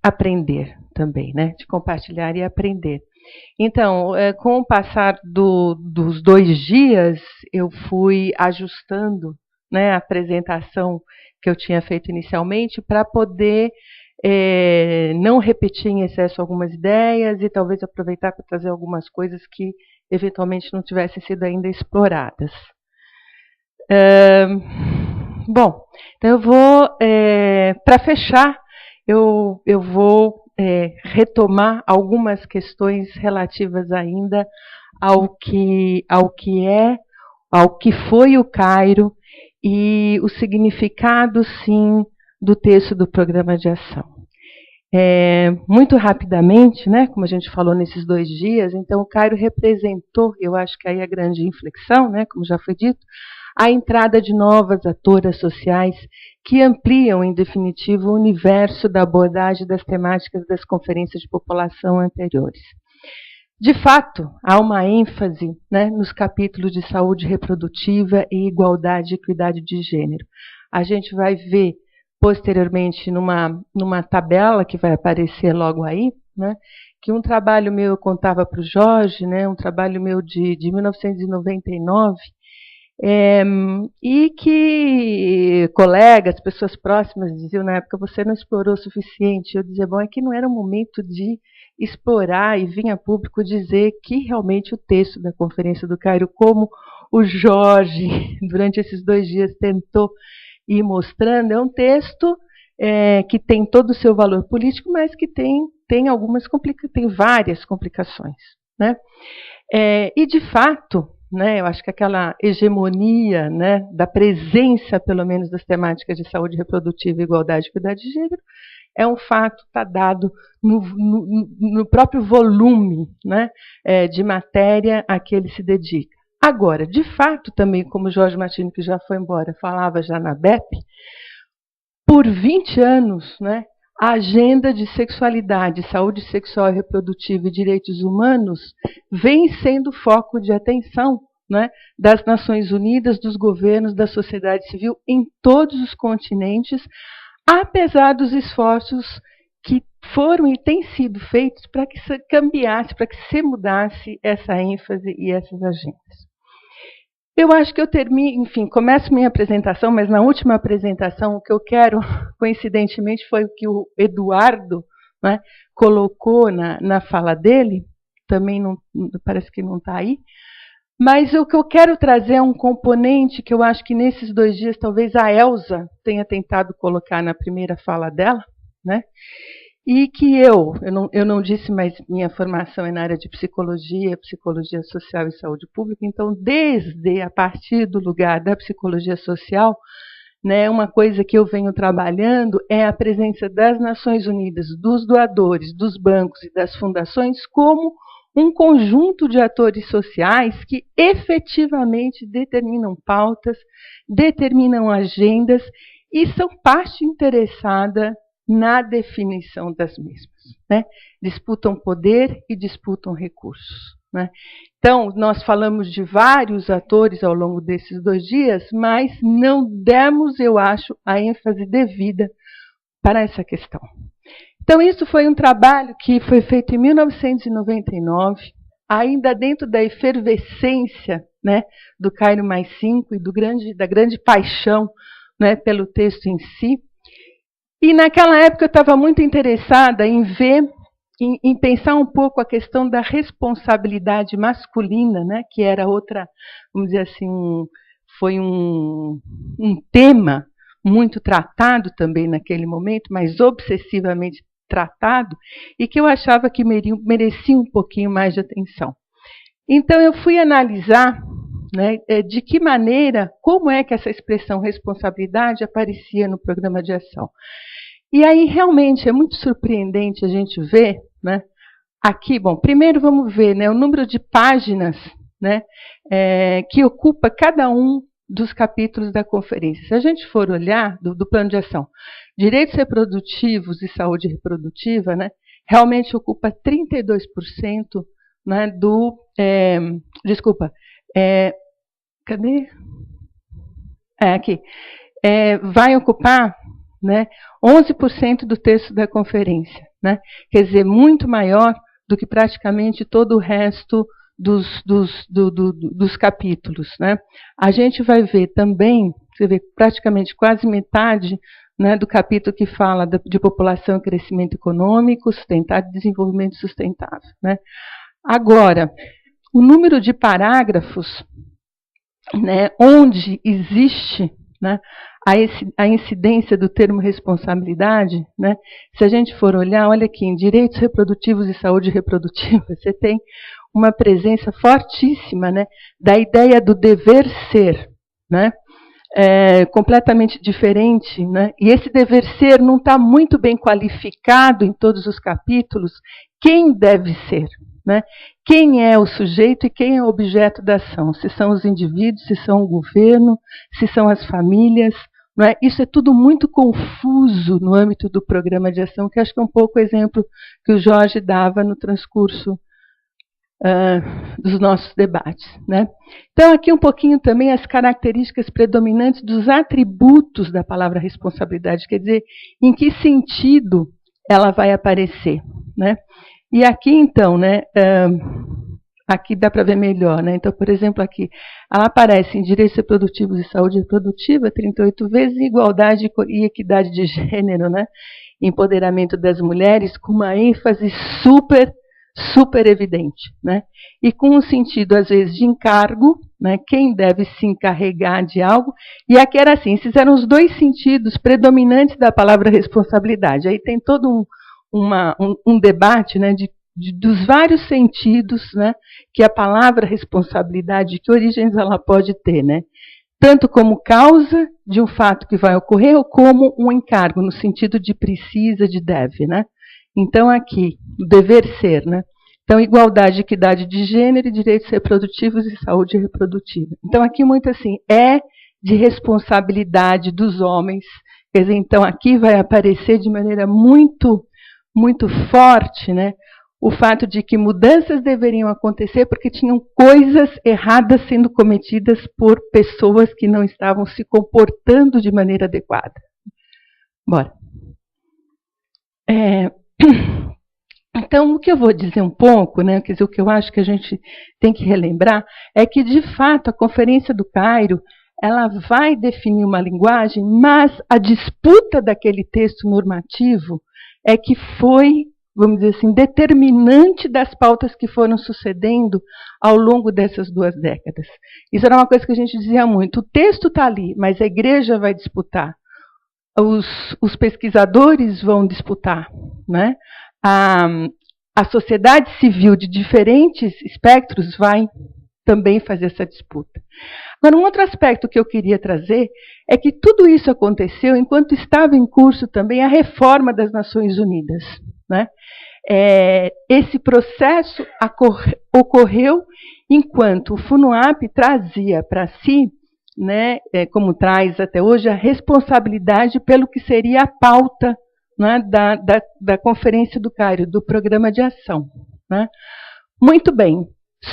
aprender. também, né? De compartilhar e aprender. Então, com o passar dos 2 dias, eu fui ajustando, né, a apresentação que eu tinha feito inicialmente para poder não repetir em excesso algumas ideias e talvez aproveitar para trazer algumas coisas que eventualmente não tivessem sido ainda exploradas. Bom, então eu vou, para fechar, eu vou retomar algumas questões relativas ainda ao que foi o Cairo e o significado, sim, do texto do programa de ação. Muito rapidamente, né, como a gente falou nesses 2 dias, então o Cairo representou, eu acho que aí a grande inflexão, né, como já foi dito, a entrada de novas atoras sociais que ampliam, em definitivo, o universo da abordagem das temáticas das conferências de população anteriores. De fato, há uma ênfase, né, nos capítulos de saúde reprodutiva e igualdade e equidade de gênero. A gente vai ver posteriormente numa tabela que vai aparecer logo aí, né, que um trabalho meu eu contava para o Jorge, né, um trabalho meu de 1999, e que colegas, pessoas próximas diziam na época, você não explorou o suficiente. Eu dizia, bom, é que não era o momento de explorar e vir a público dizer que realmente o texto da Conferência do Cairo, como o Jorge, durante esses 2 dias, tentou ir mostrando, é um texto que tem todo o seu valor político, mas que tem várias complicações, né? E, de fato, né, eu acho que aquela hegemonia, né, da presença, pelo menos, das temáticas de saúde reprodutiva, igualdade e equidade de gênero, é um fato, está dado no próprio volume, né, de matéria a que ele se dedica. Agora, de fato, também, como o Jorge Martini, que já foi embora, falava já na BEP, por 20 anos, né, a agenda de sexualidade, saúde sexual e reprodutiva e direitos humanos vem sendo foco de atenção, né, das Nações Unidas, dos governos, da sociedade civil em todos os continentes, apesar dos esforços que foram e têm sido feitos para que se cambiasse, para que se mudasse essa ênfase e essas agendas. Eu acho que eu termino, enfim, começo minha apresentação, mas na última apresentação o que eu quero, coincidentemente, foi o que o Eduardo, né, colocou na fala dele, também não, parece que não está aí, mas o que eu quero trazer é um componente que eu acho que nesses 2 dias talvez a Elza tenha tentado colocar na primeira fala dela, né? E que eu não disse, mas minha formação é na área de psicologia social e saúde pública, então a partir do lugar da psicologia social, né, uma coisa que eu venho trabalhando é a presença das Nações Unidas, dos doadores, dos bancos e das fundações como um conjunto de atores sociais que efetivamente determinam pautas, determinam agendas e são parte interessada na definição das mesmas, né? Disputam poder e disputam recursos, né? Então, nós falamos de vários atores ao longo desses 2 dias, mas não demos, eu acho, a ênfase devida para essa questão. Então, isso foi um trabalho que foi feito em 1999, ainda dentro da efervescência, né, do Cairo +5 e da grande paixão, né, pelo texto em si. E naquela época eu estava muito interessada em ver, em pensar um pouco a questão da responsabilidade masculina, né, que era outra, vamos dizer assim, foi um tema muito tratado também naquele momento, mas obsessivamente tratado, e que eu achava que merecia um pouquinho mais de atenção. Então eu fui analisar, né, de que maneira, como é que essa expressão responsabilidade aparecia no programa de ação. E aí, realmente, é muito surpreendente a gente ver, né, aqui, bom, primeiro vamos ver, né, o número de páginas, né, que ocupa cada um dos capítulos da conferência. Se a gente for olhar do plano de ação, direitos reprodutivos e saúde reprodutiva, né, realmente ocupa 32%, né, cadê? Aqui. Vai ocupar né, 11% do texto da conferência, né? Quer dizer, muito maior do que praticamente todo o resto dos capítulos, né? A gente vai ver também, você vê praticamente quase metade, né, do capítulo que fala de população e crescimento econômico sustentável e desenvolvimento sustentável, né? Agora, o número de parágrafos, né, onde existe, né, a incidência do termo responsabilidade, né, se a gente for olhar, olha aqui, em direitos reprodutivos e saúde reprodutiva, você tem uma presença fortíssima, né, da ideia do dever ser, né, completamente diferente, né, e esse dever ser não está muito bem qualificado em todos os capítulos quem deve ser, né, quem é o sujeito e quem é o objeto da ação, se são os indivíduos, se são o governo, se são as famílias, não é? Isso é tudo muito confuso no âmbito do programa de ação, que acho que é um pouco o exemplo que o Jorge dava no transcurso dos nossos debates, né? Então, aqui um pouquinho também as características predominantes dos atributos da palavra responsabilidade, quer dizer, em que sentido ela vai aparecer, né? E aqui, então, né, aqui dá para ver melhor, né? Então, por exemplo, aqui, ela aparece em direitos reprodutivos e saúde reprodutiva 38 vezes, igualdade e equidade de gênero, né? Empoderamento das mulheres, com uma ênfase super evidente, né? E com um sentido, às vezes, de encargo, né? Quem deve se encarregar de algo, e aqui era assim, esses eram os dois sentidos predominantes da palavra responsabilidade. Aí tem todo um debate, né, dos vários sentidos, né, que a palavra responsabilidade, que origens ela pode ter, né? Tanto como causa de um fato que vai ocorrer, ou como um encargo, no sentido de precisa, de deve, né? Então, aqui, o dever ser, né? Então, igualdade, equidade de gênero, direitos reprodutivos e saúde reprodutiva. Então, aqui muito assim, é de responsabilidade dos homens. Quer dizer, então, aqui vai aparecer de maneira muito forte, né, o fato de que mudanças deveriam acontecer porque tinham coisas erradas sendo cometidas por pessoas que não estavam se comportando de maneira adequada. Bora. Então, o que eu vou dizer um pouco, né, quer dizer, o que eu acho que a gente tem que relembrar, é que, de fato, a Conferência do Cairo, ela vai definir uma linguagem, mas a disputa daquele texto normativo é que foi, vamos dizer assim, determinante das pautas que foram sucedendo ao longo dessas 2 décadas. Isso era uma coisa que a gente dizia muito. O texto está ali, mas a igreja vai disputar. Os pesquisadores vão disputar, né? A sociedade civil de diferentes espectros vai também fazer essa disputa. Agora, um outro aspecto que eu queria trazer é que tudo isso aconteceu enquanto estava em curso também a reforma das Nações Unidas, né? Esse processo ocorreu enquanto o FUNUAP trazia para si, né, como traz até hoje, a responsabilidade pelo que seria a pauta, né, da Conferência do Cairo, do Programa de Ação, né? Muito bem.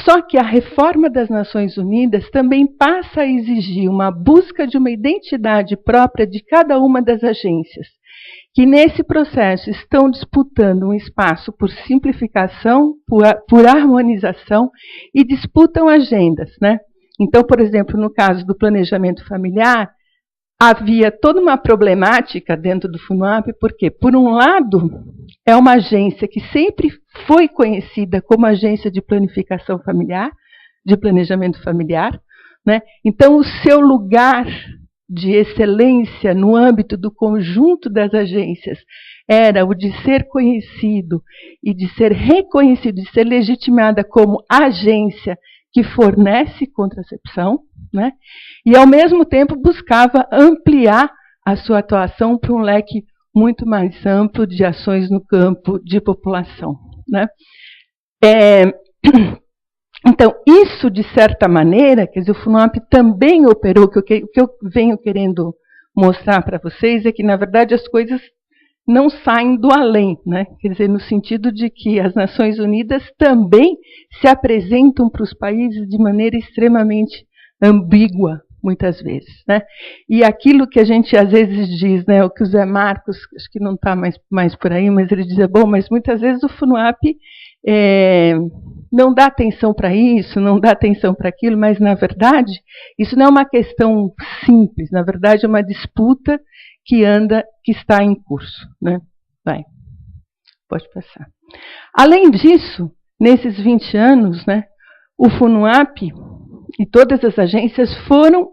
Só que a reforma das Nações Unidas também passa a exigir uma busca de uma identidade própria de cada uma das agências, que nesse processo estão disputando um espaço por simplificação, por harmonização e disputam agendas, né? Então, por exemplo, no caso do planejamento familiar, havia toda uma problemática dentro do FUNUAP, porque, por um lado, é uma agência que sempre foi conhecida como agência de planificação familiar, de planejamento familiar, né? Então, o seu lugar de excelência no âmbito do conjunto das agências era o de ser conhecido e de ser reconhecido, de ser legitimada como agência que fornece contracepção, né? E, ao mesmo tempo, buscava ampliar a sua atuação para um leque muito mais amplo de ações no campo de população, né? Então, isso, de certa maneira, quer dizer, o FUNUAP também operou, o que eu venho querendo mostrar para vocês é que, na verdade, as coisas não saem do além, né? Quer dizer, no sentido de que as Nações Unidas também se apresentam para os países de maneira extremamente ambígua, muitas vezes, né? E aquilo que a gente às vezes diz, né, o que o Zé Marcos, acho que não está mais por aí, mas ele dizia, bom, mas muitas vezes o FUNUAP não dá atenção para isso, não dá atenção para aquilo, mas, na verdade, isso não é uma questão simples, na verdade, é uma disputa que está em curso, né? Vai, pode passar. Além disso, nesses 20 anos, né, o FUNUAP e todas as agências foram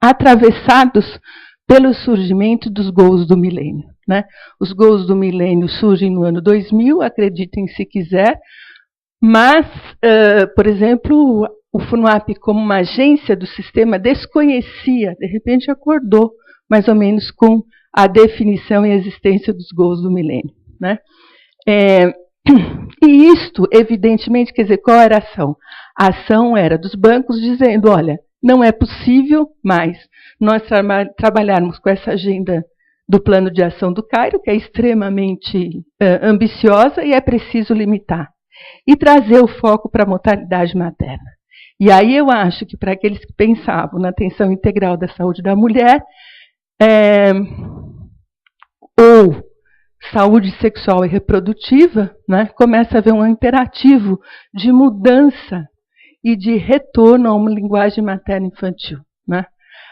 atravessados pelo surgimento dos gols do milênio, né? Os gols do milênio surgem no ano 2000, acreditem se quiser, mas, por exemplo, o FUNUAP, como uma agência do sistema, desconhecia, de repente acordou, mais ou menos, com a definição e existência dos gols do milênio, né? E isto, evidentemente, quer dizer, qual era a ação? A ação era dos bancos dizendo, olha, não é possível mais nós trabalharmos com essa agenda do plano de ação do Cairo, que é extremamente ambiciosa e é preciso limitar. E trazer o foco para a mortalidade materna. E aí eu acho que para aqueles que pensavam na atenção integral da saúde da mulher, ou saúde sexual e reprodutiva, né, começa a haver um imperativo de mudança e de retorno a uma linguagem materno-infantil, né,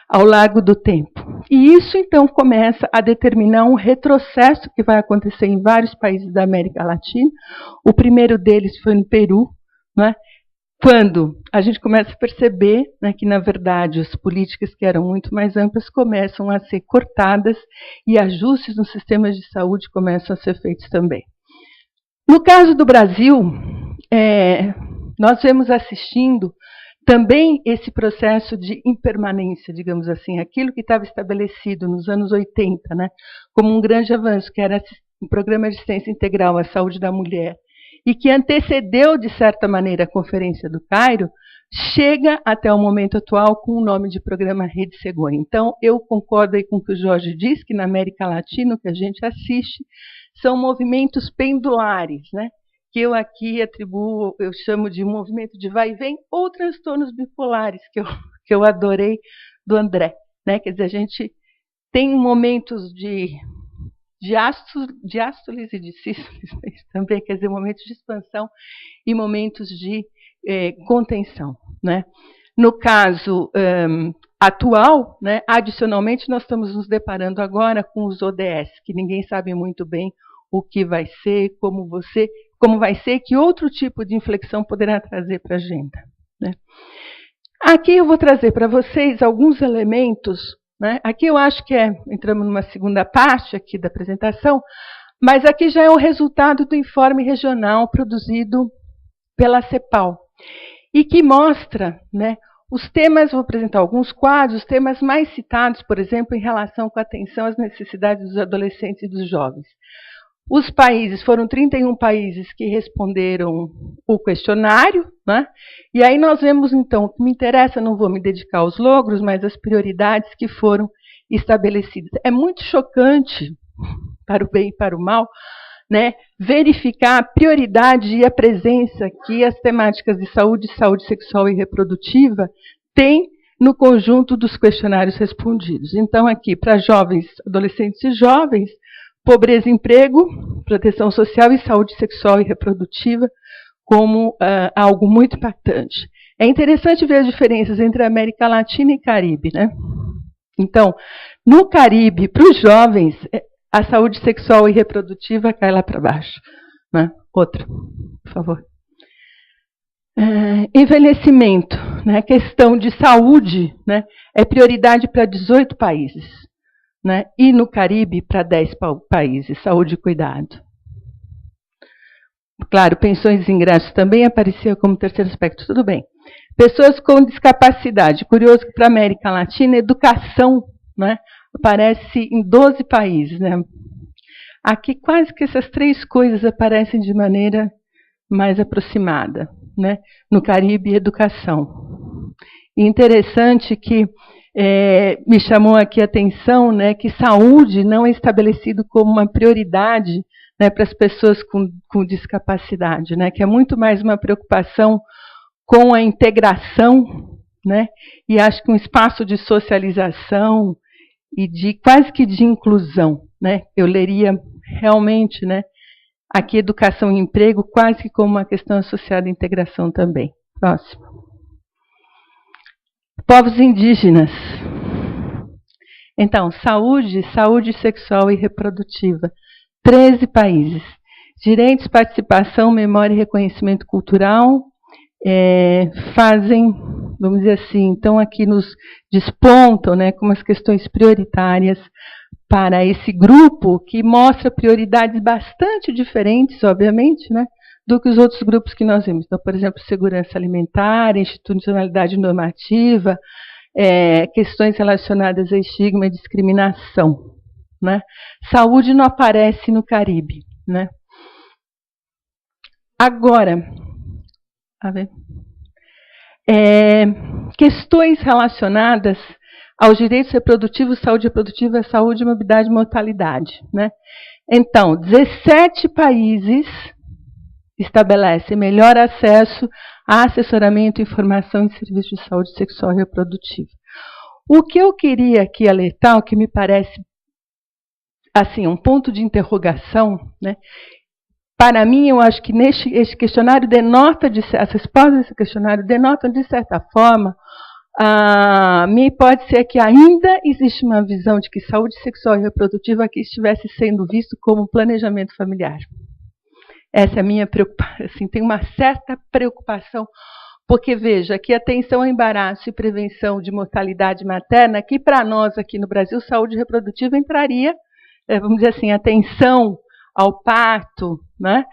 ao largo do tempo. E isso, então, começa a determinar um retrocesso que vai acontecer em vários países da América Latina. O primeiro deles foi no Peru, né, quando a gente começa a perceber, né, que, na verdade, as políticas que eram muito mais amplas começam a ser cortadas e ajustes nos sistemas de saúde começam a ser feitos também. No caso do Brasil, nós vemos assistindo também esse processo de impermanência, digamos assim, aquilo que estava estabelecido nos anos 80, né, como um grande avanço, que era um programa de assistência integral à saúde da mulher, e que antecedeu, de certa maneira, a Conferência do Cairo, chega até o momento atual com o nome de Programa Rede Cegonha. Então, eu concordo aí com o que o Jorge diz, que na América Latina, o que a gente assiste, são movimentos pendulares, né? Que eu aqui atribuo, eu chamo de movimento de vai e vem, ou transtornos bipolares, que eu adorei do André, né? Quer dizer, a gente tem momentos de diástoles e de sístoles também, quer dizer, momentos de expansão e momentos de contenção, né? No caso atual, né, adicionalmente, nós estamos nos deparando agora com os ODS, que ninguém sabe muito bem o que vai ser, como vai ser, que outro tipo de inflexão poderá trazer para a agenda, né? Aqui eu vou trazer para vocês alguns elementos, né? Aqui eu acho que entramos numa segunda parte aqui da apresentação, mas aqui já é o resultado do informe regional produzido pela CEPAL, e que mostra, né, os temas, vou apresentar alguns quadros, os temas mais citados, por exemplo, em relação com a atenção às necessidades dos adolescentes e dos jovens. Os países, foram 31 países que responderam o questionário, né? E aí nós vemos, então, o que me interessa, não vou me dedicar aos logros, mas as prioridades que foram estabelecidas. É muito chocante, para o bem e para o mal, né, verificar a prioridade e a presença que as temáticas de saúde sexual e reprodutiva têm no conjunto dos questionários respondidos. Então, aqui, para jovens, adolescentes e jovens, pobreza e emprego, proteção social e saúde sexual e reprodutiva como algo muito impactante. É interessante ver as diferenças entre a América Latina e Caribe, né? Então, no Caribe, para os jovens, a saúde sexual e reprodutiva cai lá para baixo, né? Outra, por favor. Envelhecimento, né? Questão de saúde, né? É prioridade para 18 países. Né? E no Caribe, para 10 países, saúde e cuidado. Claro, pensões e ingressos também apareciam como terceiro aspecto, tudo bem. Pessoas com discapacidade, curioso que para a América Latina, educação, né, aparece em 12 países. Né? Aqui quase que essas três coisas aparecem de maneira mais aproximada. Né? No Caribe, educação. E interessante que me chamou aqui a atenção, né, que saúde não é estabelecido como uma prioridade, né, para as pessoas com discapacidade, né, que é muito mais uma preocupação com a integração né? E acho que um espaço de socialização e de quase que de inclusão, né? Eu leria realmente, né, aqui educação e emprego quase que como uma questão associada à integração também. Próximo. Povos indígenas. Então, saúde sexual e reprodutiva. 13 países. Direitos, participação, memória e reconhecimento cultural fazem, vamos dizer assim, então aqui nos despontam, né, como as questões prioritárias para esse grupo que mostra prioridades bastante diferentes, obviamente, né, do que os outros grupos que nós vimos. Então, por exemplo, segurança alimentar, institucionalidade normativa, questões relacionadas a estigma e discriminação, né? Saúde não aparece no Caribe, né? Agora, questões relacionadas aos direitos reprodutivos, saúde reprodutiva, saúde, morbidade e mortalidade, né? Então, 17 países estabelecem melhor acesso a assessoramento, informação e serviços de saúde sexual e reprodutiva. O que eu queria aqui alertar, o que me parece assim, um ponto de interrogação, né? Para mim, eu acho que este questionário denota, as respostas desse questionário denotam, de certa forma, a minha hipótese é que ainda existe uma visão de que saúde sexual e reprodutiva aqui estivesse sendo visto como planejamento familiar. Essa é a minha preocupação, assim, tem uma certa preocupação, porque, veja, aqui atenção ao embaraço e prevenção de mortalidade materna, que para nós aqui no Brasil, saúde reprodutiva entraria, vamos dizer assim, atenção ao parto, né?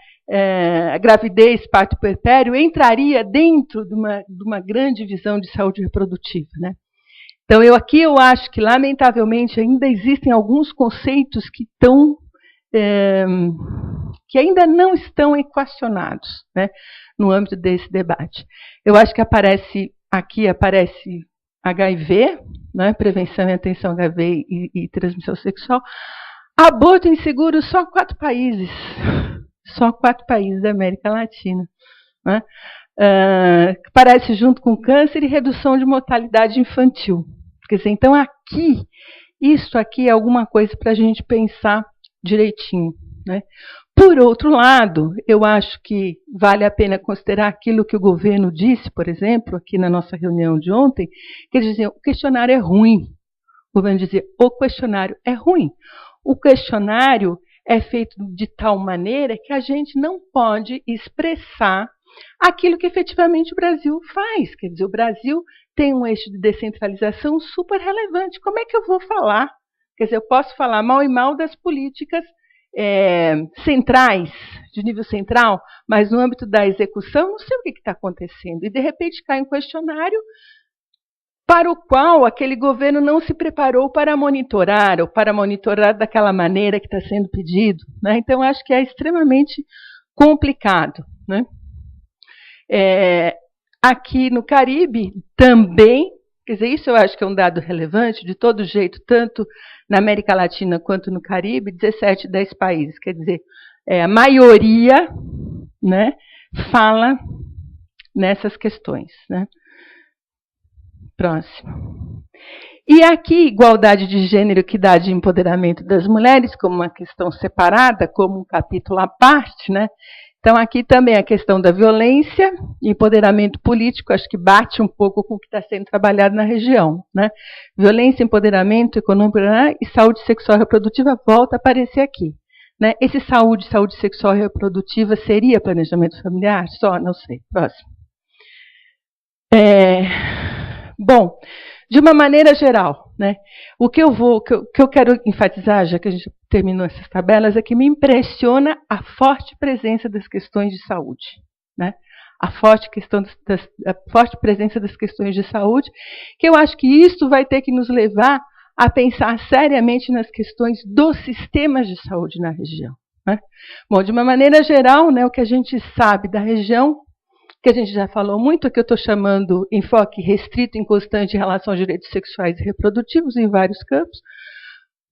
A gravidez, parto puerpério, entraria dentro de uma grande visão de saúde reprodutiva, né? Então, eu acho que, lamentavelmente, ainda existem alguns conceitos que ainda não estão equacionados, né, no âmbito desse debate. Eu acho que aparece HIV, né, prevenção e atenção HIV e transmissão sexual. Aborto inseguro, só 4 países. Só 4 países da América Latina, né? Aparece junto com câncer e redução de mortalidade infantil. Quer dizer, então isso aqui é alguma coisa para a gente pensar direitinho, né? Por outro lado, eu acho que vale a pena considerar aquilo que o governo disse, por exemplo, aqui na nossa reunião de ontem, que eles diziam, o questionário é ruim. O governo dizia, o questionário é ruim. O questionário é feito de tal maneira que a gente não pode expressar aquilo que efetivamente o Brasil faz. Quer dizer, o Brasil tem um eixo de descentralização super relevante. Como é que eu vou falar? Quer dizer, eu posso falar mal e mal das políticas centrais, de nível central, mas no âmbito da execução, não sei o que está acontecendo. E, de repente, cai um questionário para o qual aquele governo não se preparou para monitorar, ou para monitorar daquela maneira que está sendo pedido, né? Então, acho que é extremamente complicado, né? Aqui no Caribe, também, quer dizer, isso eu acho que é um dado relevante, de todo jeito, tanto na América Latina quanto no Caribe, 17, 10 países, quer dizer, a maioria, né, fala nessas questões, né? Próximo. E aqui, igualdade de gênero, equidade e empoderamento das mulheres, como uma questão separada, como um capítulo à parte, né? Então, aqui também a questão da violência e empoderamento político, acho que bate um pouco com o que está sendo trabalhado na região, né? Violência, empoderamento econômico e saúde sexual e reprodutiva volta a aparecer aqui, né? Esse saúde sexual e reprodutiva seria planejamento familiar? Só? Não sei. Próximo. Bom, de uma maneira geral, né, o que eu quero enfatizar, já que a gente terminou essas tabelas, é que me impressiona a forte presença das questões de saúde, né? A forte presença das questões de saúde, que eu acho que isso vai ter que nos levar a pensar seriamente nas questões dos sistemas de saúde na região, né? Bom, de uma maneira geral, né, o que a gente sabe da região, que a gente já falou muito, que eu estou chamando enfoque restrito e inconstante em relação aos direitos sexuais e reprodutivos em vários campos.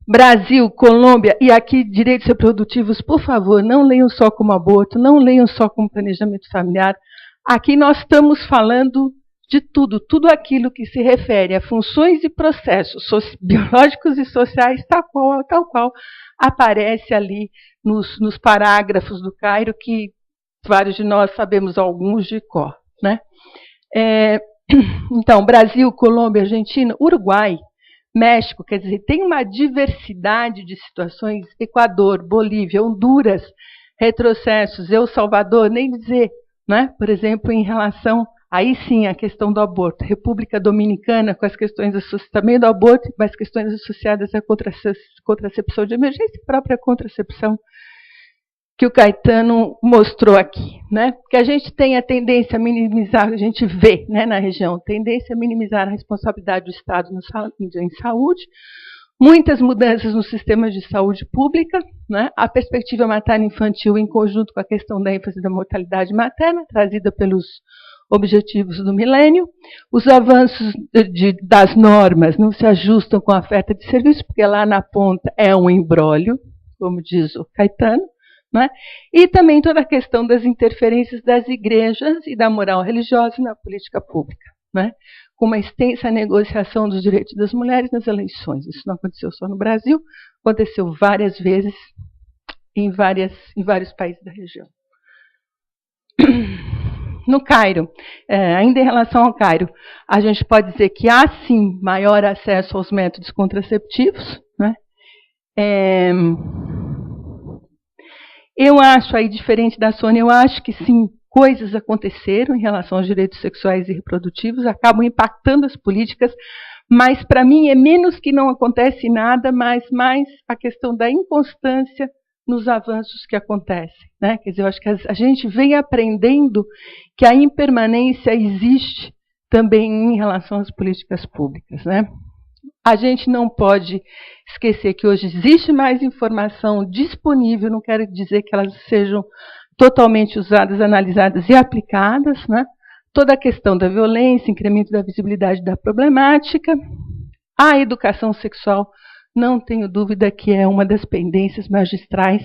Brasil, Colômbia, e aqui direitos reprodutivos, por favor, não leiam só como aborto, não leiam só como planejamento familiar. Aqui nós estamos falando de tudo aquilo que se refere a funções e processos biológicos e sociais, tal qual aparece ali nos parágrafos do Cairo, que vários de nós sabemos alguns de cor, né? Então, Brasil, Colômbia, Argentina, Uruguai, México, quer dizer, tem uma diversidade de situações, Equador, Bolívia, Honduras, retrocessos, El Salvador, nem dizer, né? Por exemplo, em relação, aí sim, a questão do aborto, República Dominicana, com as questões também do aborto, mas questões associadas à contracepção de emergência e própria contracepção, que o Caetano mostrou aqui, né? Que a gente tem a tendência a minimizar, a gente vê, né, na região, tendência a minimizar a responsabilidade do Estado em saúde, muitas mudanças no sistema de saúde pública, né? A perspectiva materno-infantil em conjunto com a questão da ênfase da mortalidade materna, trazida pelos objetivos do milênio, os avanços das normas não se ajustam com a oferta de serviço, porque lá na ponta é um imbróglio, como diz o Caetano, né? E também toda a questão das interferências das igrejas e da moral religiosa na política pública, né? Com uma extensa negociação dos direitos das mulheres nas eleições. Isso não aconteceu só no Brasil, aconteceu várias vezes em vários países da região. No Cairo, ainda em relação ao Cairo, a gente pode dizer que há sim maior acesso aos métodos contraceptivos, né? Eu acho, aí diferente da Sônia, eu acho que sim, coisas aconteceram em relação aos direitos sexuais e reprodutivos, acabam impactando as políticas, mas para mim é menos que não acontece nada, mas mais a questão da inconstância nos avanços que acontecem, né? Quer dizer, eu acho que a gente vem aprendendo que a impermanência existe também em relação às políticas públicas, né? A gente não pode esquecer que hoje existe mais informação disponível, não quero dizer que elas sejam totalmente usadas, analisadas e aplicadas, né? Toda a questão da violência, incremento da visibilidade da problemática, a educação sexual, não tenho dúvida que é uma das pendências magistrais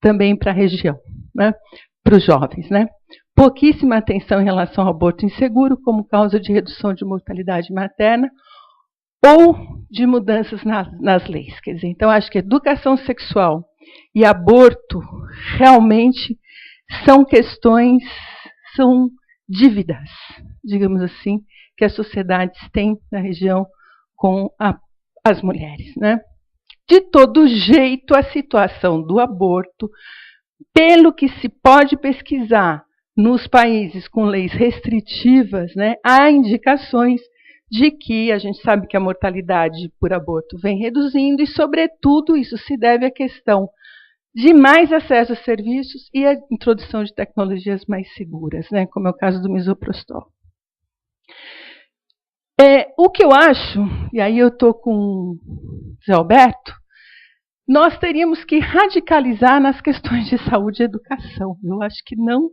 também para a região, né? Para os jovens, né? Pouquíssima atenção em relação ao aborto inseguro como causa de redução de mortalidade materna, ou de mudanças nas leis. Quer dizer, então, acho que educação sexual e aborto realmente são questões, são dívidas, digamos assim, que as sociedades têm na região com as mulheres, né? De todo jeito, a situação do aborto, pelo que se pode pesquisar nos países com leis restritivas, né, há indicações de que a gente sabe que a mortalidade por aborto vem reduzindo e, sobretudo, isso se deve à questão de mais acesso a serviços e a introdução de tecnologias mais seguras, né, como é o caso do misoprostol. O que eu acho, e aí eu estou com o Zé Alberto, nós teríamos que radicalizar nas questões de saúde e educação. Eu acho que não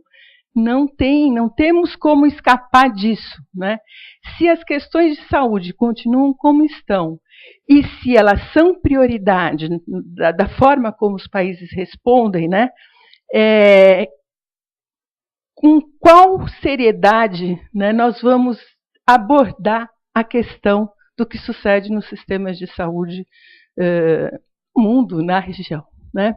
temos como escapar disso, né? Se as questões de saúde continuam como estão e se elas são prioridade da forma como os países respondem, né? Com qual seriedade, né, nós vamos abordar a questão do que sucede nos sistemas de saúde no mundo, na região, né?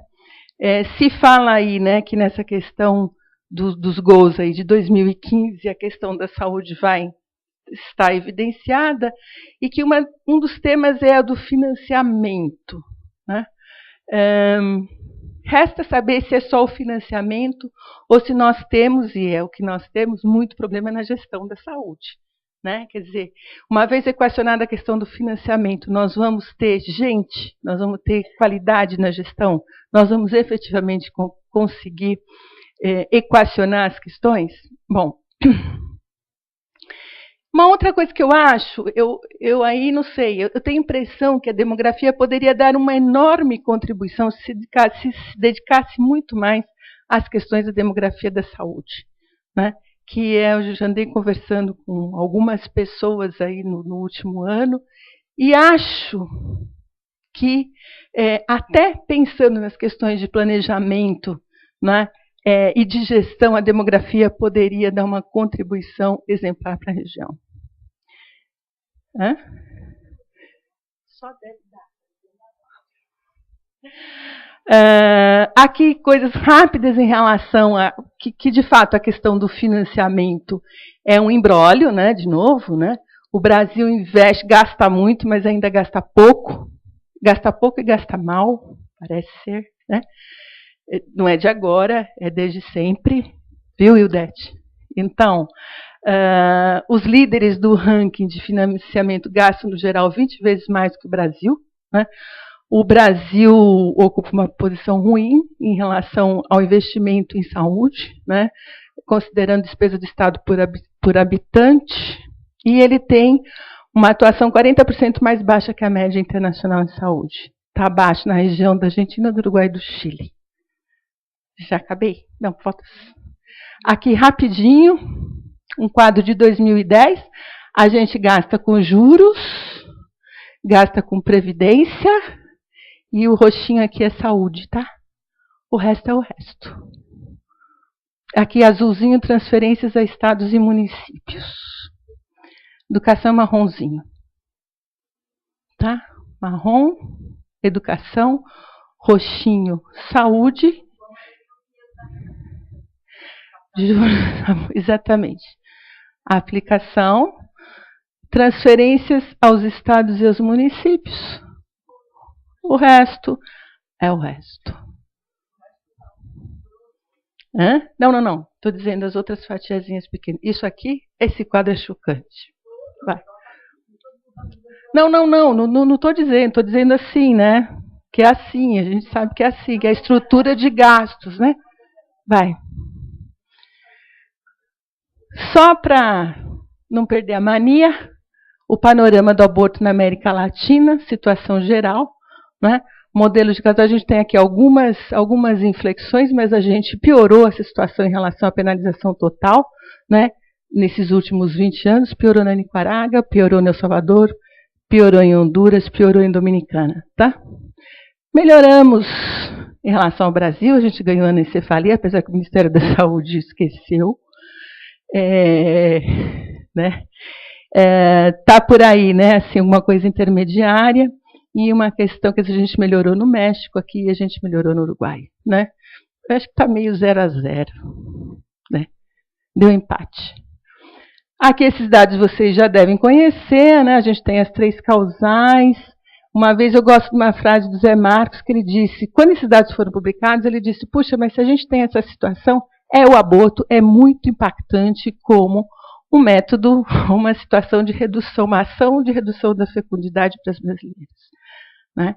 Se fala aí, né, que nessa questão dos gols aí de 2015, a questão da saúde está evidenciada, e que um dos temas é a do financiamento, né? Resta saber se é só o financiamento ou se nós temos, e é o que nós temos, muito problema na gestão da saúde, né? Quer dizer, uma vez equacionada a questão do financiamento, nós vamos ter qualidade na gestão, nós vamos efetivamente conseguir equacionar as questões? Bom, uma outra coisa que eu acho, eu aí não sei, eu tenho a impressão que a demografia poderia dar uma enorme contribuição se dedicasse muito mais às questões da demografia da saúde, né? Que eu já andei conversando com algumas pessoas aí no último ano, e acho que até pensando nas questões de planejamento, né, e de gestão, a demografia poderia dar uma contribuição exemplar para a região. Hã? Só deve dar. Aqui coisas rápidas em relação a que de fato a questão do financiamento é um imbróglio, né? De novo, né? O Brasil investe, gasta muito, mas ainda gasta pouco e gasta mal, parece ser, né? Não é de agora, é desde sempre, viu, Ildete? Então, os líderes do ranking de financiamento gastam, no geral, 20 vezes mais que o Brasil, né? O Brasil ocupa uma posição ruim em relação ao investimento em saúde, né? Considerando despesa do Estado por habitante, e ele tem uma atuação 40% mais baixa que a média internacional em saúde. Está abaixo na região da Argentina, do Uruguai e do Chile. Já acabei? Não, falta. Aqui, rapidinho, um quadro de 2010. A gente gasta com juros, gasta com previdência, e o roxinho aqui é saúde, tá? O resto é o resto. Aqui, azulzinho, transferências a estados e municípios. Educação marronzinho. Tá? Marrom, educação, roxinho, saúde. Exatamente. A aplicação, transferências aos estados e aos municípios. O resto é o resto. Hã? Não. Estou dizendo as outras fatiazinhas pequenas. Isso aqui, esse quadro é chocante. Vai. Não estou dizendo. Estou dizendo assim, né? Que é assim, a gente sabe que é assim, que é a estrutura de gastos, né? Vai. Só para não perder a mania, o panorama do aborto na América Latina, situação geral, né? Modelo de casal, a gente tem aqui algumas inflexões, mas a gente piorou essa situação em relação à penalização total, né? Nesses últimos 20 anos, piorou na Nicarágua, piorou no El Salvador, piorou em Honduras, piorou em Dominicana, tá? Melhoramos em relação ao Brasil, a gente ganhou anencefalia, apesar que o Ministério da Saúde esqueceu. Né? Tá por aí, né? Assim, uma coisa intermediária e uma questão que a gente melhorou no México, aqui a gente melhorou no Uruguai, né? Eu acho que está meio 0-0, né? Deu empate. Aqui esses dados vocês já devem conhecer, né? A gente tem as 3 causais. Uma vez eu gosto de uma frase do Zé Marcos que ele disse, quando esses dados foram publicados, ele disse, puxa, mas se a gente tem essa situação, o aborto é muito impactante como um método, uma situação de redução, uma ação de redução da fecundidade para as brasileiras, né?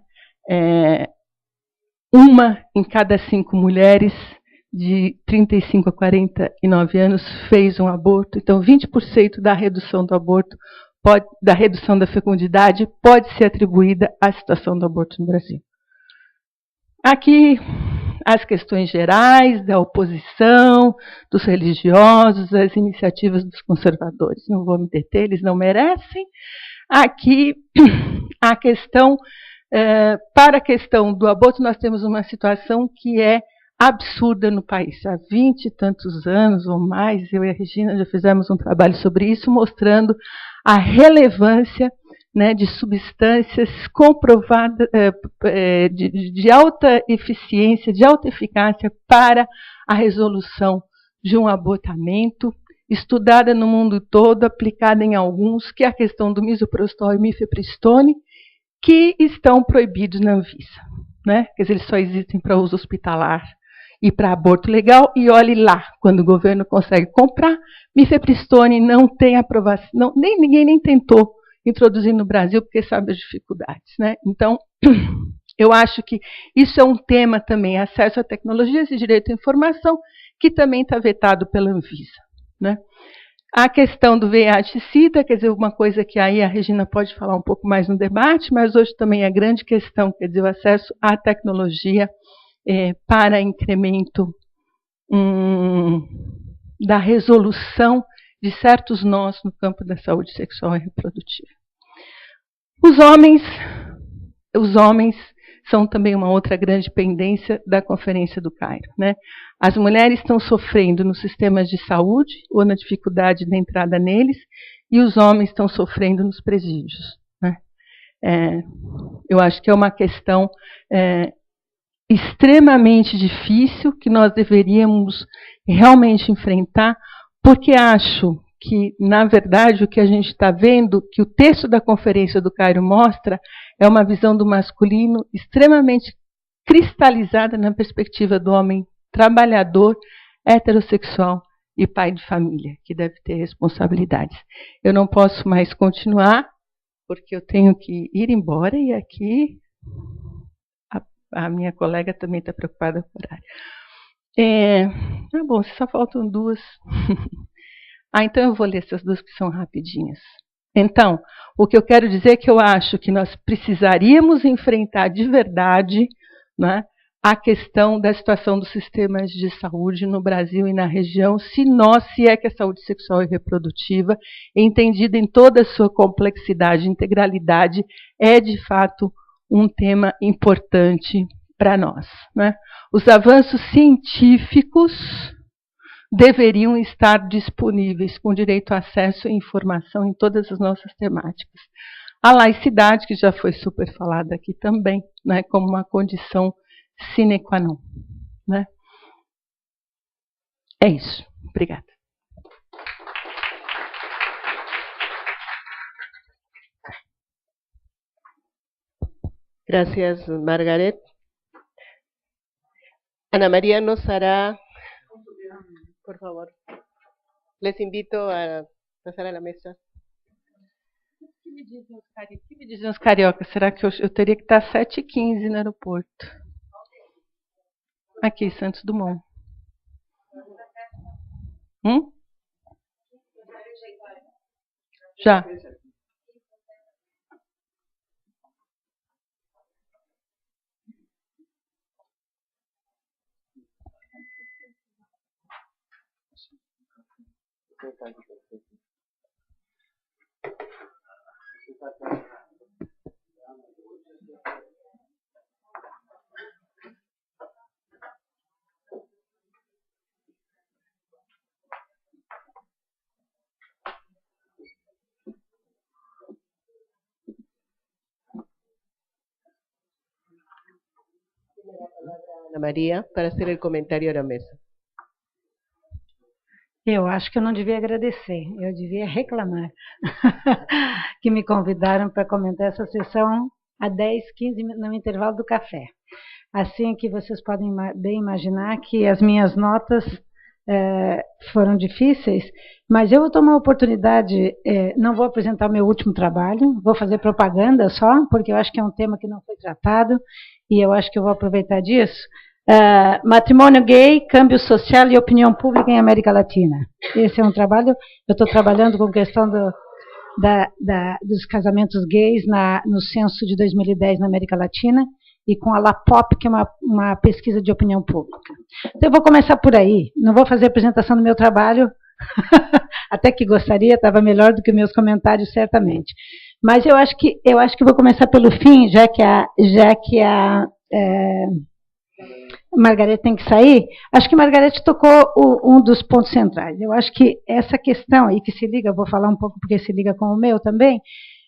Uma em cada 5 mulheres de 35 a 49 anos fez um aborto, então 20% da redução do aborto, da redução da fecundidade pode ser atribuída à situação do aborto no Brasil. Aqui as questões gerais da oposição, dos religiosos, as iniciativas dos conservadores. Não vou me deter, eles não merecem. Aqui, a questão, para a questão do aborto, nós temos uma situação que é absurda no país. Há 20 e tantos anos ou mais, eu e a Regina já fizemos um trabalho sobre isso, mostrando a relevância, né, de substâncias comprovadas, de alta eficiência, de alta eficácia para a resolução de um abortamento, estudada no mundo todo, aplicada em alguns, que é a questão do misoprostol e mifepristone, que estão proibidos na Anvisa, né? Quer dizer, eles só existem para uso hospitalar e para aborto legal, e olhe lá, quando o governo consegue comprar, mifepristone não tem aprovação, ninguém nem tentou introduzir no Brasil, porque sabe as dificuldades, né? Então, eu acho que isso é um tema também, acesso a tecnologias e direito à informação, que também está vetado pela Anvisa, né? A questão do VIH-Sida, quer dizer, uma coisa que aí a Regina pode falar um pouco mais no debate, mas hoje também é grande questão, quer dizer, o acesso à tecnologia para incremento da resolução de certos nós no campo da saúde sexual e reprodutiva. Os homens são também uma outra grande pendência da Conferência do Cairo, né? As mulheres estão sofrendo nos sistemas de saúde ou na dificuldade da entrada neles, e os homens estão sofrendo nos presídios, né? Eu acho que é uma questão extremamente difícil que nós deveríamos realmente enfrentar, porque acho que, na verdade, o que a gente está vendo, que o texto da Conferência do Cairo mostra, é uma visão do masculino extremamente cristalizada na perspectiva do homem trabalhador, heterossexual e pai de família, que deve ter responsabilidades. Eu não posso mais continuar, porque eu tenho que ir embora, e aqui a minha colega também está preocupada com o horário. Bom, só faltam duas. Então eu vou ler essas duas que são rapidinhas. Então, o que eu quero dizer é que eu acho que nós precisaríamos enfrentar de verdade, né, a questão da situação dos sistemas de saúde no Brasil e na região, se é que a saúde sexual e reprodutiva, entendida em toda a sua complexidade e integralidade, é de fato um tema importante para nós, né? Os avanços científicos deveriam estar disponíveis com direito a acesso e informação em todas as nossas temáticas. A laicidade, que já foi super falada aqui também, né, como uma condição sine qua non, né? É isso. Obrigada. Gracias, Margaret. Ana María nos hará, por favor, les invito a pasar a la mesa. O que me dizem os cariocas? Será que eu teria que estar às 7h15 no aeroporto? Aqui, Santos Dumont. Já. Ana María, para hacer el comentario a la mesa. Eu acho que eu não devia agradecer, eu devia reclamar que me convidaram para comentar essa sessão a 10h15 no intervalo do café. Assim que vocês podem bem imaginar que as minhas notas foram difíceis, mas eu vou tomar a oportunidade, não vou apresentar o meu último trabalho, vou fazer propaganda só, porque eu acho que é um tema que não foi tratado, e eu acho que eu vou aproveitar disso. Matrimônio gay, câmbio social e opinião pública em América Latina. Esse é um trabalho, eu estou trabalhando com questão dos casamentos gays no censo de 2010 na América Latina, e com a LAPOP, que é uma pesquisa de opinião pública. Então eu vou começar por aí, não vou fazer a apresentação do meu trabalho, até que gostaria, estava melhor do que meus comentários, certamente. Mas eu acho que vou começar pelo fim, já que a Margarete tem que sair. Acho que Margarete tocou um dos pontos centrais. Eu acho que essa questão aí que se liga, eu vou falar um pouco porque se liga com o meu também,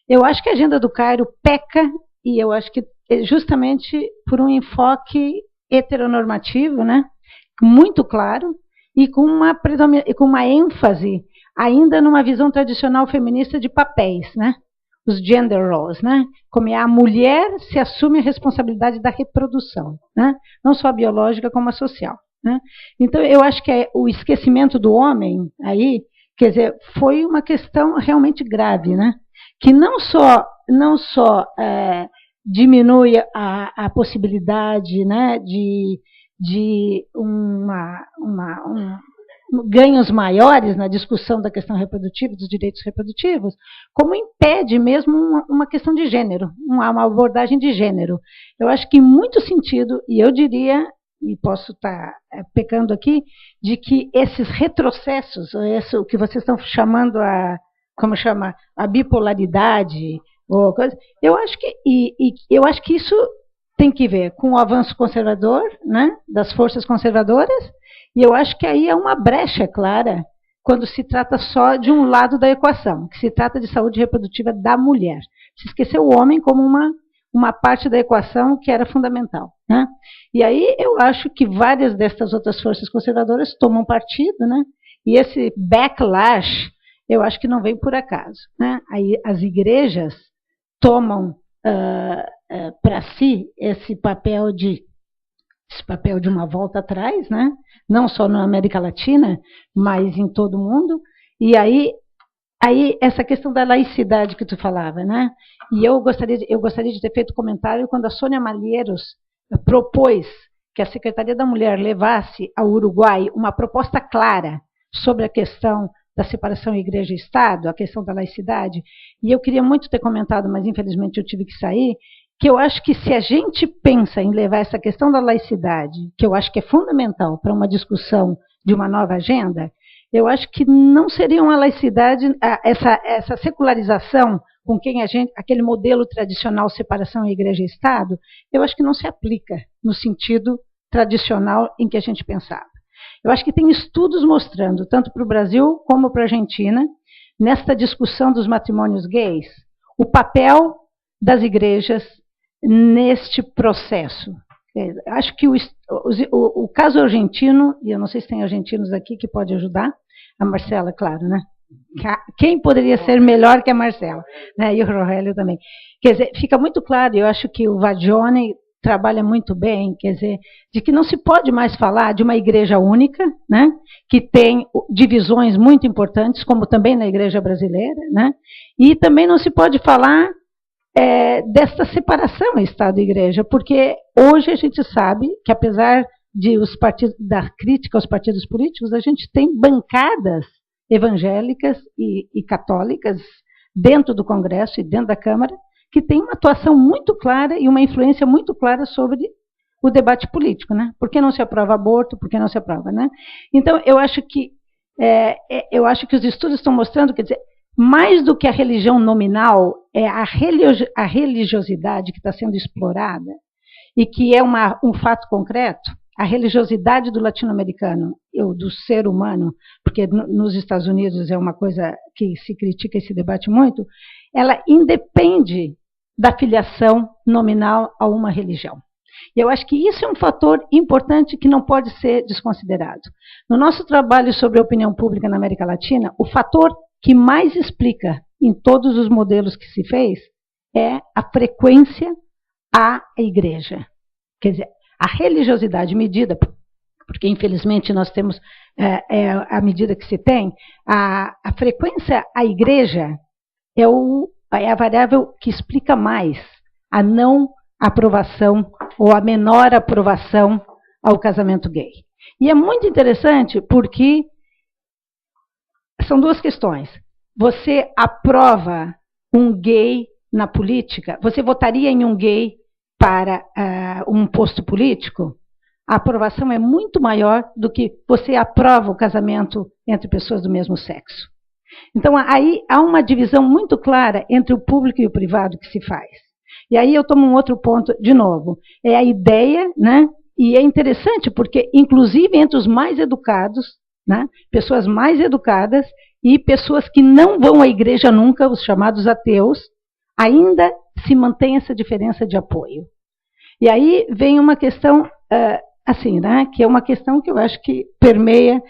eu acho que a agenda do Cairo peca, e eu acho que justamente por um enfoque heteronormativo, né, muito claro, e com uma ênfase ainda numa visão tradicional feminista de papéis, né? Os gender roles, né? Como a mulher se assume a responsabilidade da reprodução, né? Não só a biológica como a social, né? Então eu acho que o esquecimento do homem aí, quer dizer, foi uma questão realmente grave, né? Que não só diminui a possibilidade, né, de ganhos maiores na discussão da questão reprodutiva, dos direitos reprodutivos, como impede mesmo uma questão de gênero, uma abordagem de gênero. Eu acho que em muito sentido, e eu diria, e posso estar pecando aqui, de que esses retrocessos, o que vocês estão chamando a bipolaridade, ou coisa, eu acho que isso tem que ver com o avanço conservador, né, das forças conservadoras, e eu acho que aí é uma brecha clara quando se trata só de um lado da equação, que se trata de saúde reprodutiva da mulher. Se esqueceu o homem como uma parte da equação que era fundamental, né? E aí eu acho que várias destas outras forças conservadoras tomam partido, né? E esse backlash, eu acho que não vem por acaso, né? Aí as igrejas tomam para si esse papel de uma volta atrás, né? Não só na América Latina, mas em todo o mundo. E aí essa questão da laicidade que tu falava, né? E eu gostaria de ter feito comentário quando a Sônia Malheiros propôs que a Secretaria da Mulher levasse ao Uruguai uma proposta clara sobre a questão da separação igreja e Estado, a questão da laicidade. E eu queria muito ter comentado, mas infelizmente eu tive que sair, que eu acho que se a gente pensa em levar essa questão da laicidade, que eu acho que é fundamental para uma discussão de uma nova agenda, eu acho que não seria uma laicidade, essa secularização com quem aquele modelo tradicional separação igreja e Estado, eu acho que não se aplica no sentido tradicional em que a gente pensava. Eu acho que tem estudos mostrando, tanto para o Brasil como para a Argentina, nesta discussão dos matrimônios gays, o papel das igrejas neste processo. Acho que o caso argentino, e eu não sei se tem argentinos aqui que pode ajudar, a Marcela, claro, né? Quem poderia ser melhor que a Marcela? Né? E o Rogério também. Quer dizer, fica muito claro, eu acho que o Vagione trabalha muito bem, quer dizer, de que não se pode mais falar de uma igreja única, né? Que tem divisões muito importantes, como também na igreja brasileira, né? E também não se pode falar desta separação Estado e Igreja, porque hoje a gente sabe que, apesar da crítica aos partidos políticos, a gente tem bancadas evangélicas e católicas dentro do Congresso e dentro da Câmara que tem uma atuação muito clara e uma influência muito clara sobre o debate político, né? Por que não se aprova aborto? Por que não se aprova, né? Então, eu acho que os estudos estão mostrando, quer dizer, mais do que a religião nominal, é a religiosidade que está sendo explorada e que é um fato concreto, a religiosidade do latino-americano, do ser humano, porque nos Estados Unidos é uma coisa que se critica e se debate muito, ela independe da filiação nominal a uma religião. E eu acho que isso é um fator importante que não pode ser desconsiderado. No nosso trabalho sobre a opinião pública na América Latina, o fator que mais explica em todos os modelos que se fez é a frequência à igreja. Quer dizer, a religiosidade medida, porque infelizmente nós temos a medida que se tem, a frequência à igreja é a variável que explica mais a não aprovação ou a menor aprovação ao casamento gay. E é muito interessante porque são duas questões. Você aprova um gay na política? Você votaria em um gay para um posto político? A aprovação é muito maior do que você aprova o casamento entre pessoas do mesmo sexo. Então, aí há uma divisão muito clara entre o público e o privado que se faz. E aí eu tomo um outro ponto, de novo, é a ideia, né? E é interessante porque, inclusive, entre os mais educados, né, pessoas mais educadas e pessoas que não vão à igreja nunca, os chamados ateus, ainda se mantém essa diferença de apoio. E aí vem uma questão, assim, né, que é uma questão que eu acho que permeia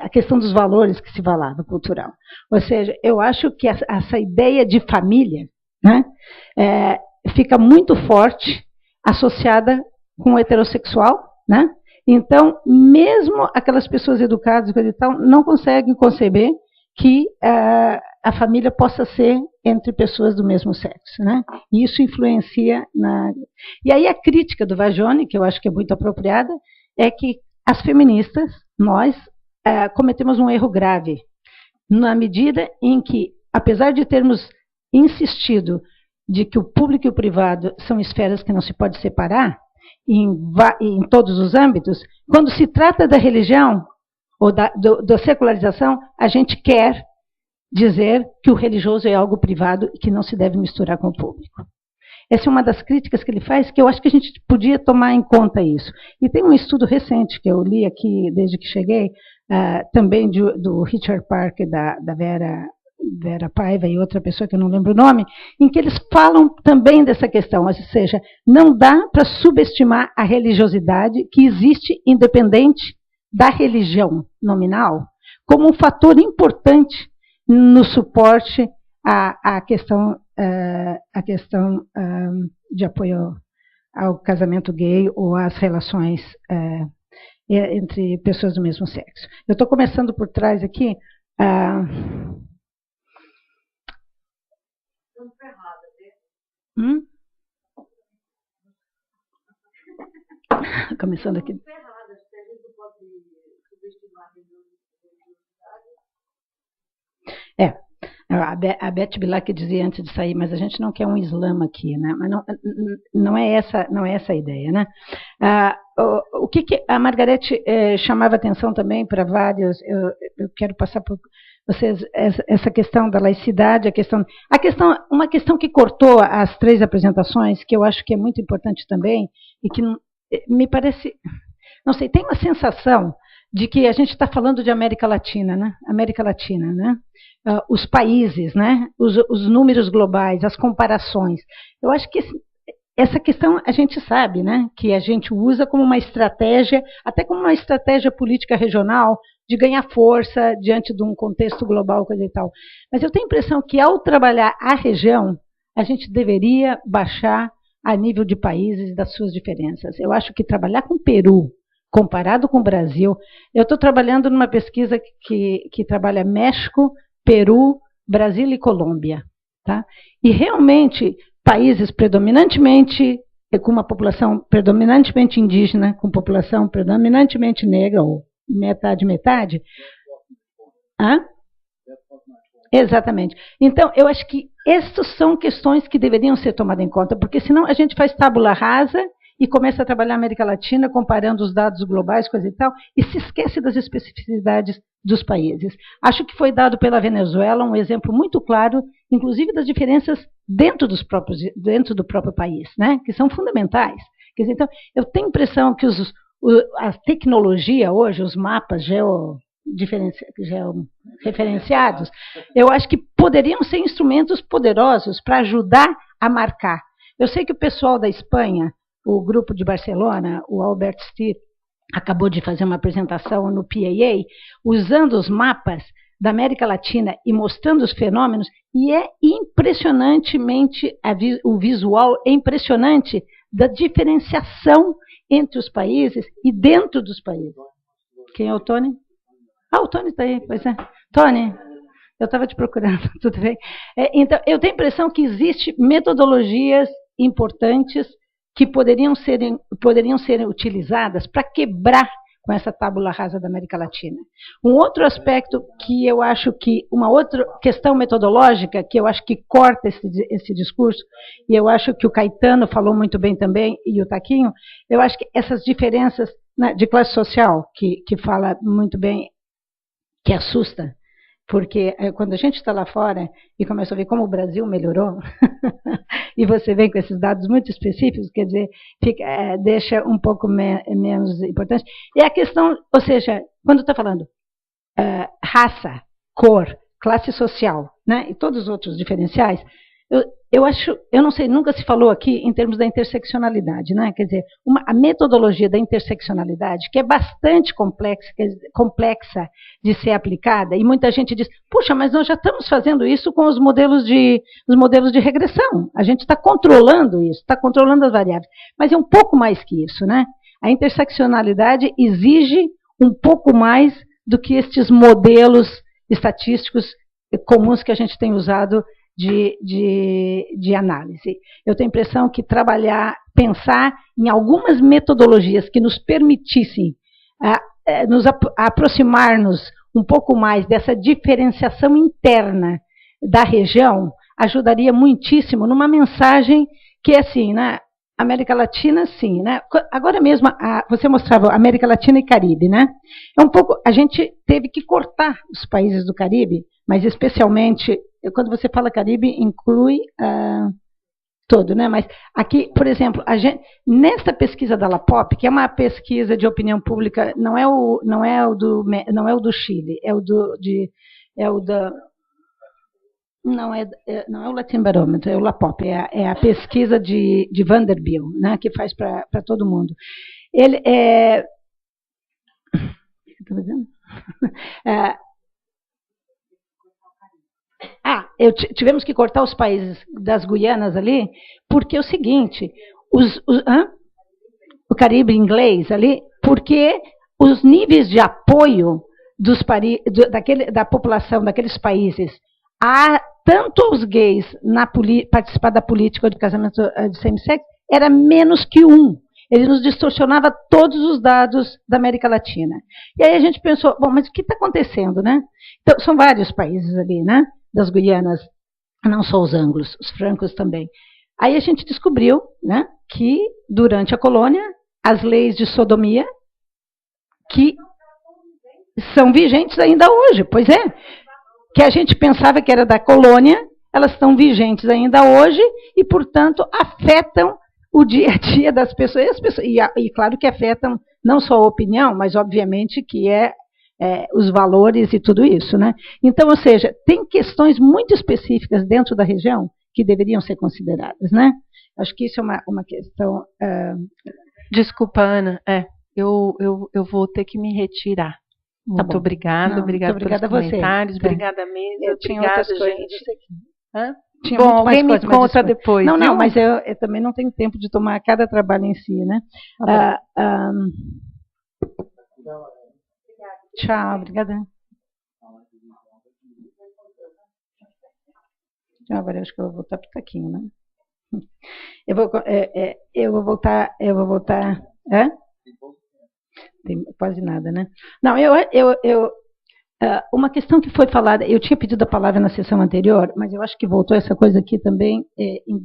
a questão dos valores que se fala no cultural. Ou seja, eu acho que essa ideia de família, né, fica muito forte associada com o heterossexual, né? Então, mesmo aquelas pessoas educadas e tal, não conseguem conceber que a família possa ser entre pessoas do mesmo sexo, né? E isso influencia na... E aí a crítica do Vagione, que eu acho que é muito apropriada, é que as feministas, nós, cometemos um erro grave, na medida em que, apesar de termos insistido de que o público e o privado são esferas que não se pode separar, em todos os âmbitos, quando se trata da religião ou da secularização, a gente quer dizer que o religioso é algo privado e que não se deve misturar com o público. Essa é uma das críticas que ele faz, que eu acho que a gente podia tomar em conta isso. E tem um estudo recente que eu li aqui desde que cheguei, também do Richard Parker, da Vera Paiva e outra pessoa que eu não lembro o nome, em que eles falam também dessa questão, ou seja, não dá para subestimar a religiosidade que existe independente da religião nominal, como um fator importante no suporte à questão de apoio ao casamento gay ou às relações entre pessoas do mesmo sexo. Eu estou começando por trás aqui. Começando aqui. A Beth Bilac dizia antes de sair, mas a gente não quer um Islã aqui, né? Mas não é essa a ideia, né? O que a Margarete chamava atenção também para vários, eu quero passar por vocês essa questão da laicidade, uma questão que cortou as 3 apresentações, que eu acho que é muito importante também, e que me parece, não sei, tem uma sensação de que a gente está falando de América Latina, né? Os países, né? Os números globais, as comparações. Eu acho que essa questão a gente sabe, né? Que a gente usa como uma estratégia, até como uma estratégia política regional, de ganhar força diante de um contexto global, coisa e tal. Mas eu tenho a impressão que, ao trabalhar a região, a gente deveria baixar a nível de países das suas diferenças. Eu acho que trabalhar com o Peru, comparado com o Brasil, eu estou trabalhando numa pesquisa que trabalha México, Peru, Brasil e Colômbia. Tá? E realmente, países predominantemente com uma população predominantemente indígena, com população predominantemente negra, ou metade. Exatamente. Então, eu acho que essas são questões que deveriam ser tomadas em conta, porque senão a gente faz tábula rasa e começa a trabalhar a América Latina comparando os dados globais, coisa e tal, e se esquece das especificidades dos países. Acho que foi dado pela Venezuela um exemplo muito claro, inclusive das diferenças dentro do próprio país, né, que são fundamentais. Quer dizer, então, eu tenho a impressão que a tecnologia hoje, os mapas georreferenciados, eu acho que poderiam ser instrumentos poderosos para ajudar a marcar. Eu sei que o pessoal da Espanha, o grupo de Barcelona, o Albert Stier, acabou de fazer uma apresentação no PAA, usando os mapas da América Latina e mostrando os fenômenos, e é impressionantemente, o visual é impressionante da diferenciação entre os países e dentro dos países. Quem é o Tony? O Tony está aí, pois é. Tony, eu estava te procurando, tudo bem? Então, eu tenho a impressão que existem metodologias importantes que poderiam ser utilizadas para quebrar com essa tábula rasa da América Latina. Um outro aspecto que eu acho que, uma outra questão metodológica que eu acho que corta esse discurso, e eu acho que o Caetano falou muito bem também, e o Taquinho, eu acho que essas diferenças de classe social, que fala muito bem, que assusta, porque quando a gente está lá fora e começa a ver como o Brasil melhorou, e você vem com esses dados muito específicos, quer dizer, deixa um pouco menos importante. E a questão, ou seja, quando está falando raça, cor, classe social, né, e todos os outros diferenciais, eu não sei, nunca se falou aqui em termos da interseccionalidade, né? Quer dizer, a metodologia da interseccionalidade, que é bastante complexa de ser aplicada, e muita gente diz, puxa, mas nós já estamos fazendo isso com os modelos de regressão, a gente está controlando isso, está controlando as variáveis, mas é um pouco mais que isso, né? A interseccionalidade exige um pouco mais do que estes modelos estatísticos comuns que a gente tem usado de análise. Eu tenho a impressão que pensar em algumas metodologias que nos permitissem aproximar-nos um pouco mais dessa diferenciação interna da região, ajudaria muitíssimo numa mensagem que é assim, né? América Latina, sim, né? Agora mesmo, você mostrava América Latina e Caribe, né? A gente teve que cortar os países do Caribe, mas especialmente, quando você fala Caribe, inclui todo, né? Mas aqui, por exemplo, nesta pesquisa da LAPOP, que é uma pesquisa de opinião pública, não é o do Chile, não é o Latin Barometer, é o LAPOP, é a pesquisa de Vanderbilt, né, que faz para todo mundo. Ele é... tivemos que cortar os países das Guianas ali, porque é o seguinte, o Caribe inglês ali, porque os níveis de apoio da população daqueles países tanto os gays participar da política de casamento de same-sex era menos que 1. Ele nos distorcionava todos os dados da América Latina. E aí a gente pensou, bom, mas o que está acontecendo, né? Então, são vários países ali, né? Das Guianas, não só os anglos, os francos também. Aí a gente descobriu, né, que durante a colônia, as leis de sodomia, que são vigentes ainda hoje, pois é, que a gente pensava que era da colônia, elas estão vigentes ainda hoje e, portanto, afetam o dia a dia das pessoas. E claro que afetam não só a opinião, mas, obviamente, que os valores e tudo isso, né? Então, ou seja, tem questões muito específicas dentro da região que deveriam ser consideradas, né? Acho que isso é uma questão... Desculpa, Ana, eu vou ter que me retirar. Muito obrigada, obrigada pelos comentários, obrigada mesmo. Eu tinha outras coisas. Bom, alguém me conta depois. Não, mas eu também não tenho tempo de tomar cada trabalho em si, né? Tchau, obrigada. Agora eu acho que eu vou voltar para o taquinho, né? Eu vou voltar. Tem quase nada, né? Não, uma questão que foi falada, eu tinha pedido a palavra na sessão anterior, mas eu acho que voltou essa coisa aqui também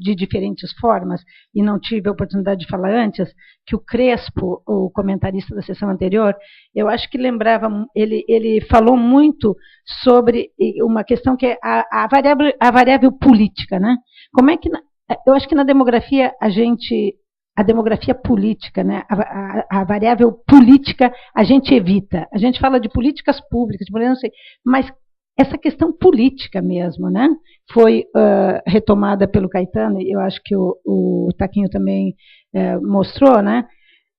de diferentes formas, e não tive a oportunidade de falar antes, que o Crespo, o comentarista da sessão anterior, eu acho que lembrava, ele falou muito sobre uma questão que é a variável política, né? Como é que, eu acho que na demografia a demografia política, né? A variável política a gente evita. A gente fala de políticas públicas, não sei, mas essa questão política mesmo, né? Foi retomada pelo Caetano, e eu acho que o Taquinho também mostrou, né?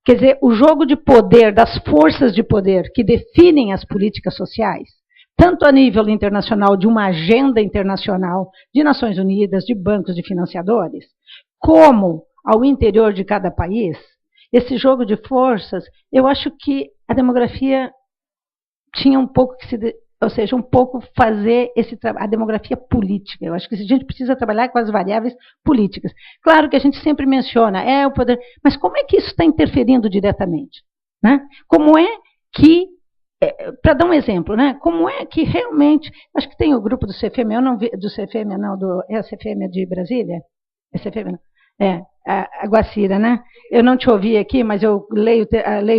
Quer dizer, o jogo de poder, das forças de poder que definem as políticas sociais, tanto a nível internacional, de uma agenda internacional de Nações Unidas, de bancos, de financiadores, como ao interior de cada país, esse jogo de forças, eu acho que a demografia tinha um pouco ou seja, um pouco fazer a demografia política. Eu acho que a gente precisa trabalhar com as variáveis políticas. Claro que a gente sempre menciona, o poder, mas como é que isso está interferindo diretamente? Né? Como é que, para dar um exemplo, né? Como é que realmente, acho que tem o grupo do CFM, eu não vi, do CFM não, é a CFM de Brasília? É CFM não? A Guacira, né? Eu não te ouvi aqui, mas eu leio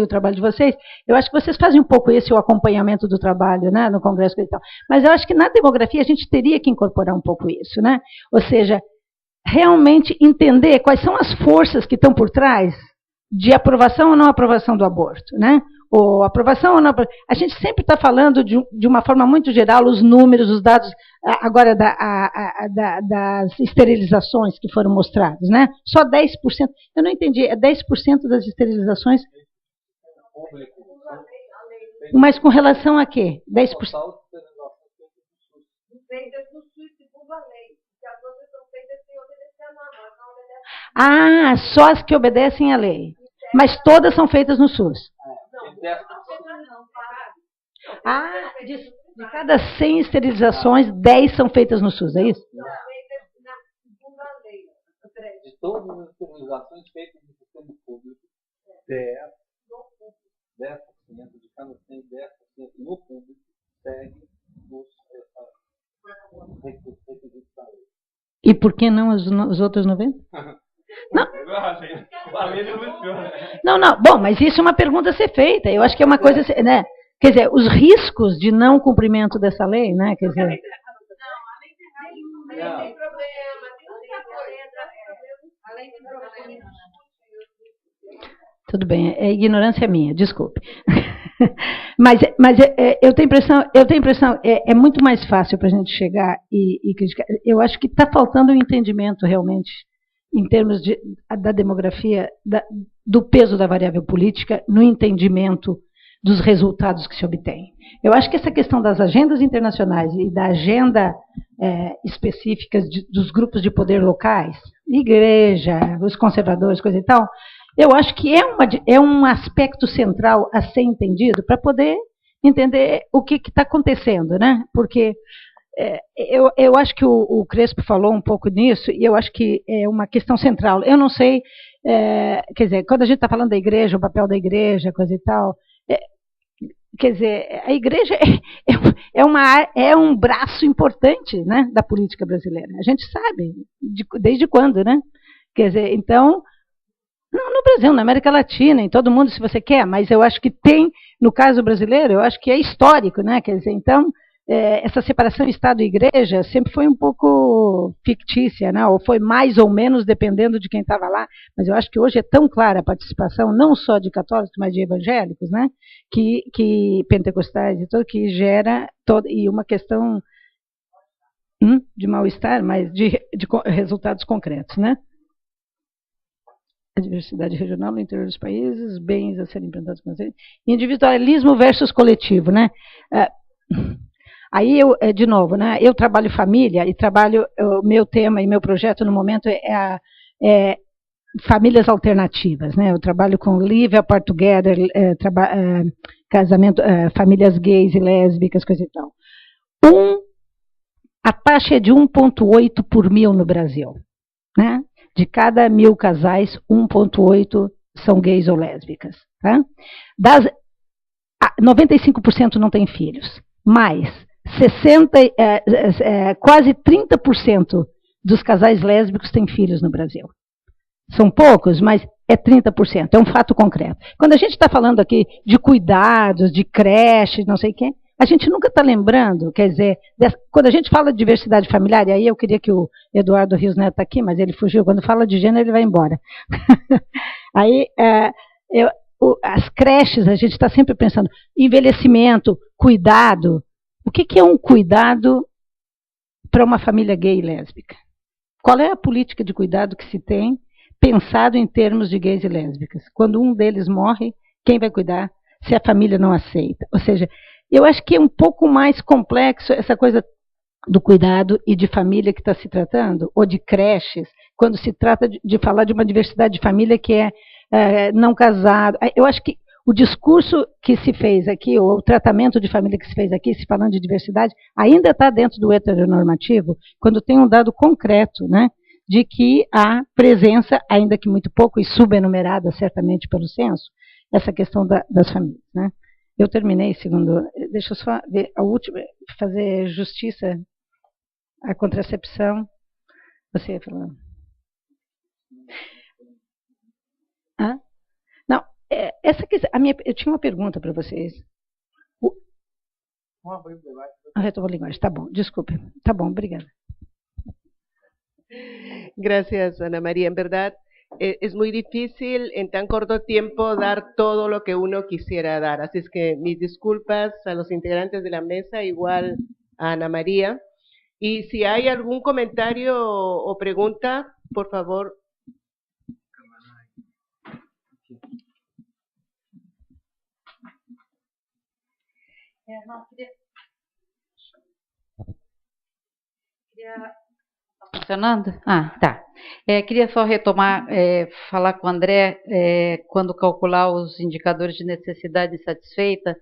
o trabalho de vocês. Eu acho que vocês fazem um pouco esse o acompanhamento do trabalho, né, no Congresso e tal. Mas eu acho que na demografia a gente teria que incorporar um pouco isso, né? Ou seja, realmente entender quais são as forças que estão por trás de aprovação ou não aprovação do aborto, né? Ou aprovação ou não. A gente sempre está falando de uma forma muito geral, os números, os dados, agora das esterilizações que foram mostrados, né? Só 10%, eu não entendi, é 10% das esterilizações? Mas com relação a quê? 10%? Feitas no SUS, segundo a lei. Se as outras são feitas sem obedecer a norma. Só as que obedecem à lei. Mas todas são feitas no SUS. De cada 100 esterilizações, 10 são feitas no SUS, é isso? Não, feitas na segunda lei. De todas as esterilizações feitas no sistema público, 10% de cada 100, 10% no público, segue os requisitos da lei. E por que não os outros 90%? Não. Bom, mas isso é uma pergunta a ser feita. Eu acho que é uma coisa, né? Quer dizer, os riscos de não cumprimento dessa lei, né? Quer dizer... Não, a lei tem problema, tem muita coisa. Tudo bem, é ignorância minha, desculpe. mas eu tenho impressão, é muito mais fácil para a gente chegar e criticar. Eu acho que está faltando um entendimento realmente, em termos da demografia, do peso da variável política, no entendimento dos resultados que se obtém. Eu acho que essa questão das agendas internacionais e da agenda específica dos grupos de poder locais, igreja, os conservadores, coisa e tal, eu acho que é um aspecto central a ser entendido para poder entender o que está acontecendo, né? Porque eu acho que o Crespo falou um pouco nisso, e eu acho que é uma questão central. Eu não sei, quer dizer, quando a gente está falando da igreja, o papel da igreja, coisa e tal, quer dizer, a igreja é um braço importante, né, da política brasileira. A gente sabe desde quando, né? Quer dizer, então, não no Brasil, na América Latina, em todo mundo, se você quer, mas eu acho que tem, no caso brasileiro, eu acho que é histórico, né? Quer dizer, então, essa separação Estado e Igreja sempre foi um pouco fictícia, né? Ou foi mais ou menos dependendo de quem estava lá, mas eu acho que hoje é tão clara a participação, não só de católicos, mas de evangélicos, né? Que pentecostais e tudo, que gera e uma questão de mal-estar, mas de resultados concretos, né? A diversidade regional no interior dos países, bens a serem implantados, individualismo versus coletivo, né? Aí de novo, né? Eu trabalho família e o meu tema e meu projeto no momento é famílias alternativas, né? Eu trabalho com Live Apart Together, casamento, famílias gays e lésbicas, coisa e tal. A taxa é de 1,8 por mil no Brasil, né? De cada 1.000 casais, 1,8 são gays ou lésbicas. Tá? 95% não têm filhos, mas quase 30% dos casais lésbicos têm filhos no Brasil. São poucos, mas é 30%, é um fato concreto. Quando a gente está falando aqui de cuidados, de creche, não sei o quê, a gente nunca está lembrando, quer dizer, quando a gente fala de diversidade familiar, e aí eu queria que o Eduardo Rios Neto está aqui, mas ele fugiu, quando fala de gênero ele vai embora. Aí, as creches, a gente está sempre pensando, envelhecimento, cuidado. O que é um cuidado para uma família gay e lésbica? Qual é a política de cuidado que se tem pensado em termos de gays e lésbicas? Quando um deles morre, quem vai cuidar se a família não aceita? Ou seja, eu acho que é um pouco mais complexo essa coisa do cuidado e de família que está se tratando, ou de creches, quando se trata de falar de uma diversidade de família que é não casado. Eu acho que o discurso que se fez aqui, ou o tratamento de família que se fez aqui, se falando de diversidade, ainda está dentro do heteronormativo, quando tem um dado concreto, né, de que há presença, ainda que muito pouco, e subenumerada certamente pelo censo, essa questão das famílias, né. Eu terminei, segundo. Deixa eu só ver a última, fazer justiça à contracepção. Você falou. Não, eu tinha uma pergunta para vocês. Retomou a linguagem, tá bom, desculpe. Tá bom, obrigada. Gracias, Ana María. En verdad, es muy difícil en tan corto tiempo dar todo lo que uno quisiera dar. Así es que mis disculpas a los integrantes de la mesa, igual a Ana María. Y si hay algún comentario o pregunta, por favor. Tá funcionando? Tá. Queria só retomar, falar com o André, quando calcular os indicadores de necessidade insatisfeita,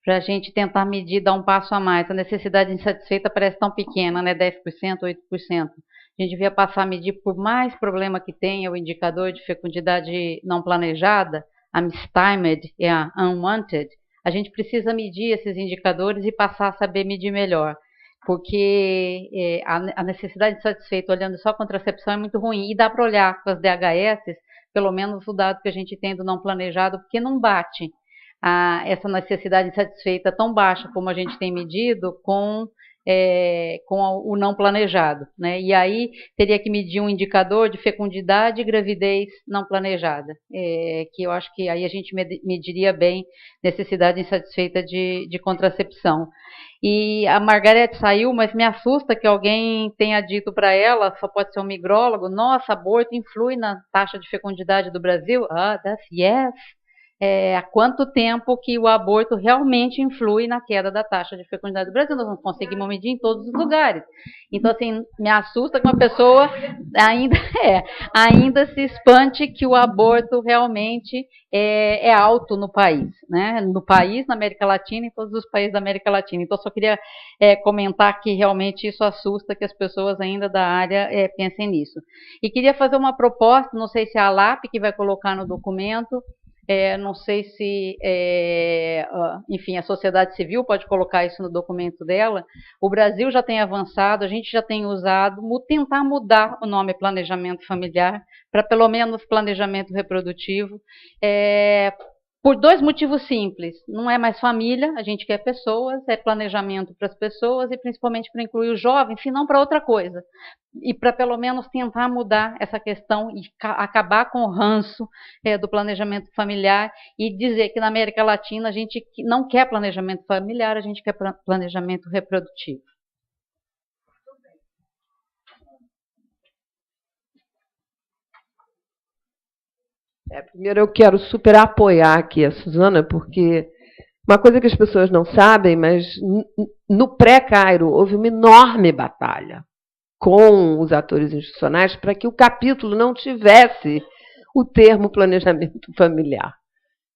para a gente tentar medir, dar um passo a mais. A necessidade insatisfeita parece tão pequena, né? 10%, 8%. A gente devia passar a medir, por mais problema que tenha, o indicador de fecundidade não planejada, a mistimed e a unwanted, a gente precisa medir esses indicadores e passar a saber medir melhor. Porque a necessidade insatisfeita, olhando só a contracepção, é muito ruim. E dá para olhar com as DHS, pelo menos o dado que a gente tem do não planejado, porque não bate essa necessidade insatisfeita tão baixa como a gente tem medido com com o não planejado, né? E aí teria que medir um indicador de fecundidade e gravidez não planejada, que eu acho que aí a gente mediria bem necessidade insatisfeita de contracepção. E a Margarete saiu, mas me assusta que alguém tenha dito para ela, só pode ser um migrólogo, nossa, aborto influi na taxa de fecundidade do Brasil? Ah, that's yes. Há quanto tempo que o aborto realmente influi na queda da taxa de fecundidade do Brasil? Nós não conseguimos medir em todos os lugares. Então, assim, me assusta que uma pessoa ainda se espante que o aborto realmente é alto no país, né? No país, na América Latina, em todos os países da América Latina. Então, só queria comentar que realmente isso assusta que as pessoas ainda da área pensem nisso. E queria fazer uma proposta, não sei se é a ALAP que vai colocar no documento, não sei se, enfim, a sociedade civil pode colocar isso no documento dela. O Brasil já tem avançado, a gente já tem usado, tentar mudar o nome planejamento familiar para pelo menos planejamento reprodutivo, por dois motivos simples. Não é mais família, a gente quer pessoas, é planejamento para as pessoas e principalmente para incluir os jovens, se não para outra coisa. E para pelo menos tentar mudar essa questão e acabar com o ranço do planejamento familiar e dizer que na América Latina a gente não quer planejamento familiar, a gente quer planejamento reprodutivo. Primeiro eu quero super apoiar aqui a Suzana, porque uma coisa que as pessoas não sabem, mas no pré-Cairo houve uma enorme batalha com os atores institucionais para que o capítulo não tivesse o termo planejamento familiar.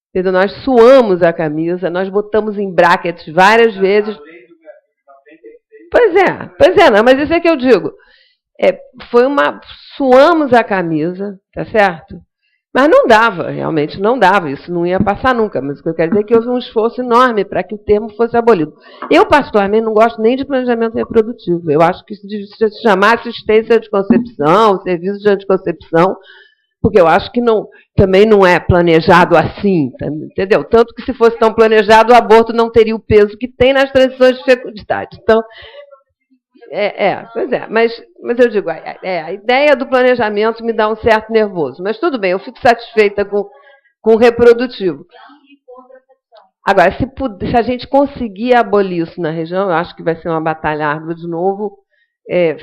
Entendeu? Nós suamos a camisa, nós botamos em brackets várias vezes. Pois é, não, mas isso é que eu digo. Suamos a camisa, tá certo? Mas não dava, realmente não dava, isso não ia passar nunca. Mas o que eu quero dizer é que houve um esforço enorme para que o termo fosse abolido. Eu, particularmente, não gosto nem de planejamento reprodutivo. Eu acho que isso devia se chamar assistência de concepção, serviço de anticoncepção, porque eu acho que também não é planejado assim, entendeu? Tanto que se fosse tão planejado, o aborto não teria o peso que tem nas transições de fecundidade. Então, mas eu digo, a ideia do planejamento me dá um certo nervoso, mas tudo bem, eu fico satisfeita com o reprodutivo. Agora, se a gente conseguir abolir isso na região, eu acho que vai ser uma batalha árdua de novo,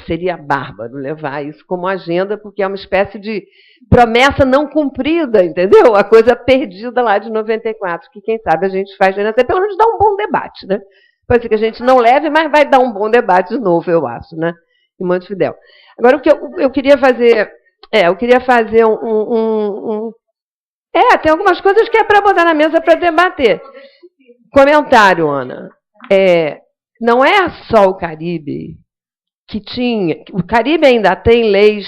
seria bárbaro levar isso como agenda, porque é uma espécie de promessa não cumprida, entendeu? A coisa perdida lá de 94, que quem sabe a gente faz, pelo menos dá um bom debate, né? Pode ser que a gente não leve, mas vai dar um bom debate de novo, eu acho, né? Em Montevidéu. Agora, o que eu queria fazer... tem algumas coisas que é para botar na mesa para debater. Comentário, Ana. Não é só o Caribe que tinha... O Caribe ainda tem leis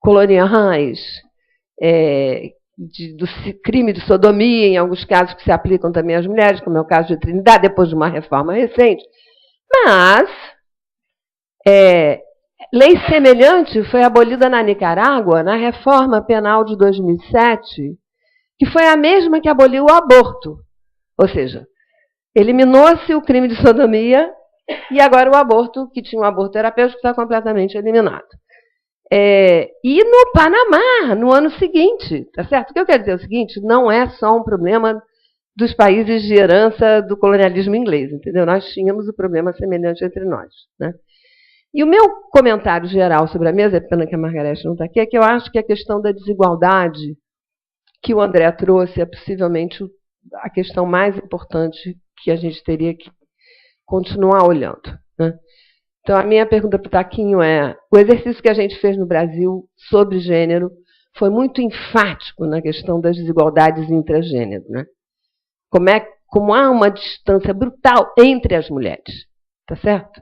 coloniais, do crime de sodomia, em alguns casos que se aplicam também às mulheres, como é o caso de Trinidad, depois de uma reforma recente. Mas lei semelhante foi abolida na Nicarágua, na reforma penal de 2007, que foi a mesma que aboliu o aborto. Ou seja, eliminou-se o crime de sodomia e agora o aborto, que tinha um aborto terapêutico, está completamente eliminado. E no Panamá, no ano seguinte, tá certo? O que eu quero dizer é o seguinte, não é só um problema dos países de herança do colonialismo inglês, entendeu? Nós tínhamos o problema semelhante entre nós, né? E o meu comentário geral sobre a mesa, é pena que a Margarete não está aqui, é que eu acho que a questão da desigualdade que o André trouxe é possivelmente a questão mais importante que a gente teria que continuar olhando, né? Então, a minha pergunta para o Taquinho é: o exercício que a gente fez no Brasil sobre gênero foi muito enfático na questão das desigualdades intragênero, né? Como há uma distância brutal entre as mulheres, tá certo?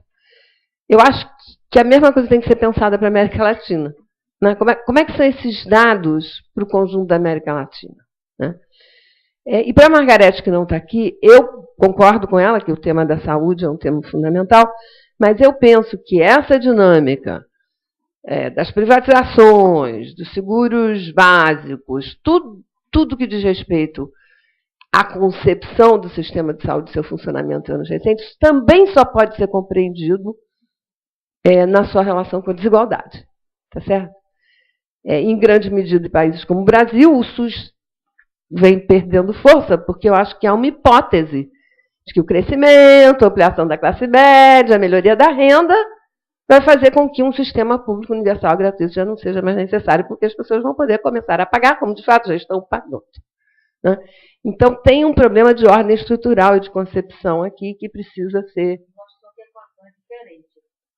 Eu acho que a mesma coisa tem que ser pensada para a América Latina, né? Como é que são esses dados para o conjunto da América Latina, né? E para a Margarete, que não está aqui, eu concordo com ela que o tema da saúde é um tema fundamental, mas eu penso que essa dinâmica das privatizações, dos seguros básicos, tudo que diz respeito a concepção do sistema de saúde e seu funcionamento em anos recentes, também só pode ser compreendido na sua relação com a desigualdade. Tá certo? Em grande medida, em países como o Brasil, o SUS vem perdendo força, porque eu acho que há uma hipótese de que o crescimento, a ampliação da classe média, a melhoria da renda, vai fazer com que um sistema público universal gratuito já não seja mais necessário, porque as pessoas vão poder começar a pagar, como de fato já estão pagando. Né? Então, tem um problema de ordem estrutural e de concepção aqui que precisa ser... Mostrou que a equação é diferente.